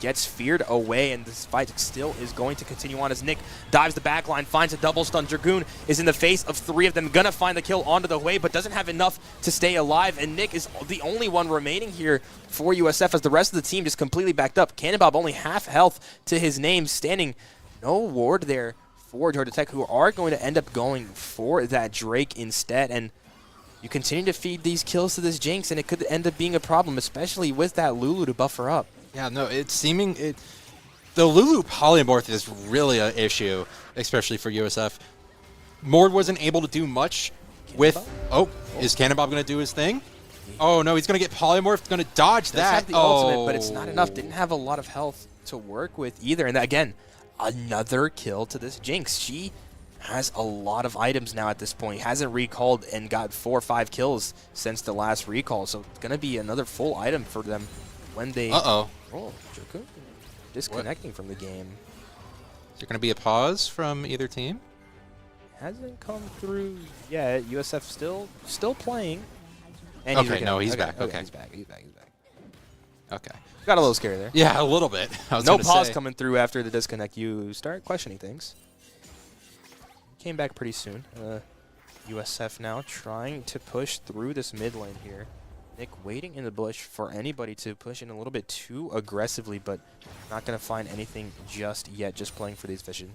gets feared away, and this fight still is going to continue on as Nick dives the back line, finds a double stun. Dragoon is in the face of 3 of them, gonna find the kill onto the way, but doesn't have enough to stay alive, and Nick is the only one remaining here for USF as the rest of the team just completely backed up. Cannonbob only half health to his name, standing no ward there for Georgia Tech, who are going to end up going for that Drake instead, and you continue to feed these kills to this Jinx, and it could end up being a problem, especially with that Lulu to buffer up. Yeah, no, the Lulu polymorph is really an issue, especially for USF. Mord wasn't able to do much with... Is Cannonbob going to do his thing? Oh, no, he's going to get polymorphed, going to dodge that. Have the ultimate, but it's not enough. Didn't have a lot of health to work with either. And again, another kill to this Jinx. She has a lot of items now at this point. Hasn't recalled and got 4 or 5 kills since the last recall. So it's going to be another full item for them when they... Uh-oh. Oh, Dragoon disconnecting from the game. Is there going to be a pause from either team? Hasn't come through yet. USF still playing. And okay, no, he's back. Okay. He's back. Okay. Got a little scary there. Yeah, a little bit. No pause coming through after the disconnect. You start questioning things. Came back pretty soon. USF now trying to push through this mid lane here. Nick waiting in the bush for anybody to push in a little bit too aggressively, but not going to find anything just yet, just playing for these vision.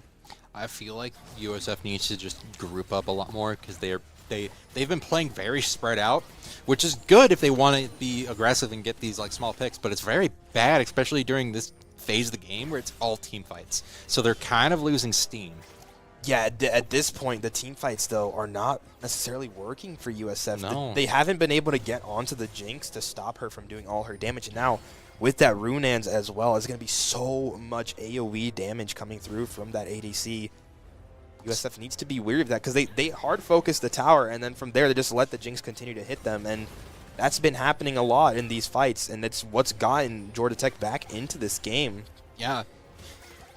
I feel like USF needs to just group up a lot more because they've been playing very spread out, which is good if they want to be aggressive and get these like small picks, but it's very bad, especially during this phase of the game where it's all team fights. So they're kind of losing steam. Yeah, at this point, the team fights, though, are not necessarily working for USF. No. They haven't been able to get onto the Jinx to stop her from doing all her damage. And now, with that Runans as well, it's going to be so much AoE damage coming through from that ADC. USF needs to be weary of that because they hard focus the tower, and then from there, they just let the Jinx continue to hit them. And that's been happening a lot in these fights, and it's what's gotten Georgia Tech back into this game. Yeah.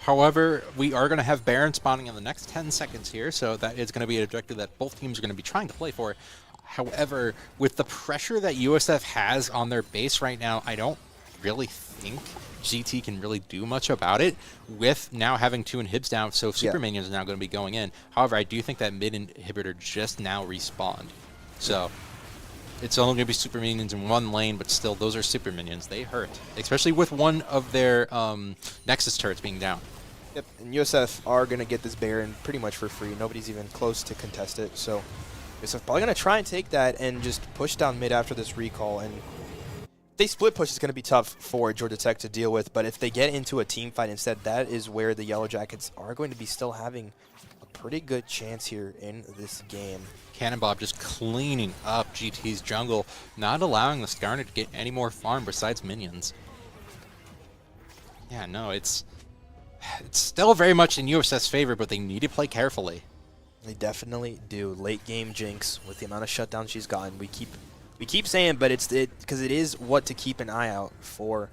However, we are going to have Baron spawning in the next 10 seconds here, so that is going to be an objective that both teams are going to be trying to play for. However, with the pressure that USF has on their base right now, I don't really think GT can really do much about it with now having 2 inhibs down, so Super Minions are now going to be going in. However, I do think that mid inhibitor just now respawned. So it's only going to be Super Minions in one lane, but still, those are Super Minions. They hurt, especially with one of their Nexus turrets being down. Yep, and USF are going to get this Baron pretty much for free. Nobody's even close to contest it, so USF probably going to try and take that and just push down mid after this recall. And if they split push, it's going to be tough for Georgia Tech to deal with, but if they get into a team fight instead, that is where the Yellow Jackets are going to be still having a pretty good chance here in this game. Cannonbob just cleaning up GT's jungle, not allowing the Skarner to get any more farm besides minions. Yeah, no, it's still very much in USF's favor, but they need to play carefully. They definitely do. Late game Jinx with the amount of shutdowns she's gotten. We keep saying, but it's because it is what to keep an eye out for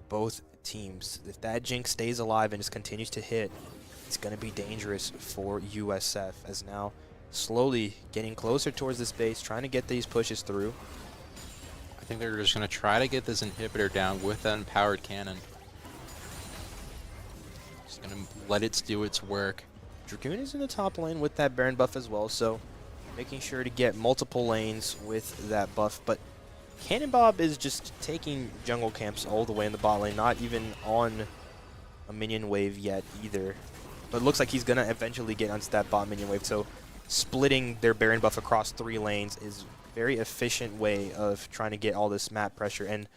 both teams. If that Jinx stays alive and just continues to hit, it's going to be dangerous for USF as now slowly getting closer towards this base, trying to get these pushes through. I think they're just going to try to get this inhibitor down with that empowered cannon. Just going to let it do its work. Dragoon is in the top lane with that Baron buff as well, so making sure to get multiple lanes with that buff. But Cannonbob is just taking jungle camps all the way in the bot lane, not even on a minion wave yet either. But it looks like he's going to eventually get onto that bot minion wave, so splitting their Baron buff across 3 lanes is a very efficient way of trying to get all this map pressure. And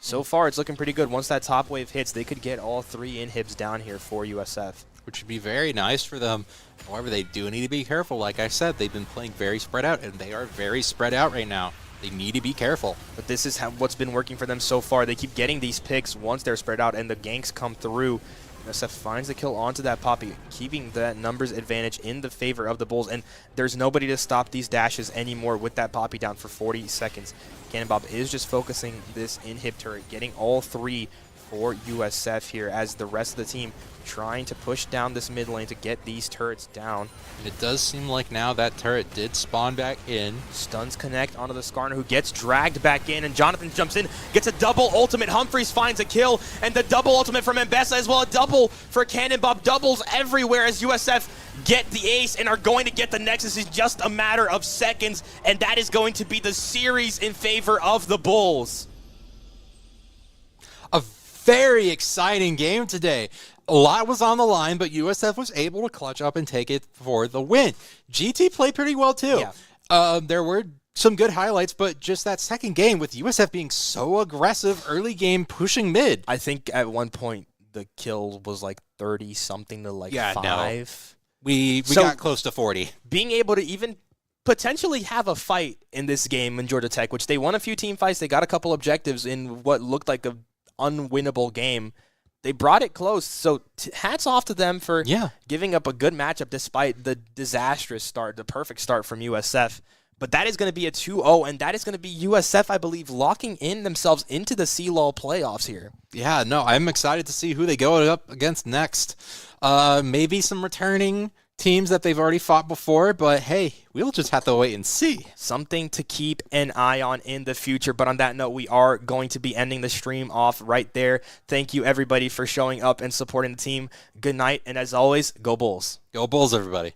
So far, it's looking pretty good. Once that top wave hits, they could get all 3 inhibs down here for USF. Which would be very nice for them. However, they do need to be careful. Like I said, they've been playing very spread out, and they are very spread out right now. They need to be careful. But this is what's been working for them so far. They keep getting these picks once they're spread out, and the ganks come through. USF finds the kill onto that Poppy, keeping that numbers advantage in the favor of the Bulls, and there's nobody to stop these dashes anymore with that Poppy down for 40 seconds. Cannonbob is just focusing this inhib turret, getting all 3 for USF here as the rest of the team trying to push down this mid lane to get these turrets down. It does seem like now that turret did spawn back in. Stuns connect onto the Skarner, who gets dragged back in, and Jonathan jumps in, gets a double ultimate. Humphreys finds a kill, and the double ultimate from Mbessa as well. A double for Cannonbob. Doubles everywhere as USF get the ace and are going to get the Nexus in just a matter of seconds, and that is going to be the series in favor of the Bulls. A very exciting game today. A lot was on the line, but USF was able to clutch up and take it for the win. GT played pretty well, too. Yeah. There were some good highlights, but just that second game with USF being so aggressive, early game pushing mid. I think at one point the kill was like 30-something to like 5. No. We So- got close to 40. Being able to even potentially have a fight in this game in Georgia Tech, which they won a few team fights, they got a couple objectives in what looked like a unwinnable game. They brought it close, so hats off to them for giving up a good matchup despite the disastrous start, the perfect start from USF. But that is going to be a 2-0, and that is going to be USF, I believe, locking in themselves into the CLoL playoffs here. Yeah, no, I'm excited to see who they go up against next. Maybe some returning teams that they've already fought before, but hey, we'll just have to wait and see. Something to keep an eye on in the future. But on that note, we are going to be ending the stream off right there. Thank you, everybody, for showing up and supporting the team. Good night, and as always, go Bulls. Go Bulls, everybody.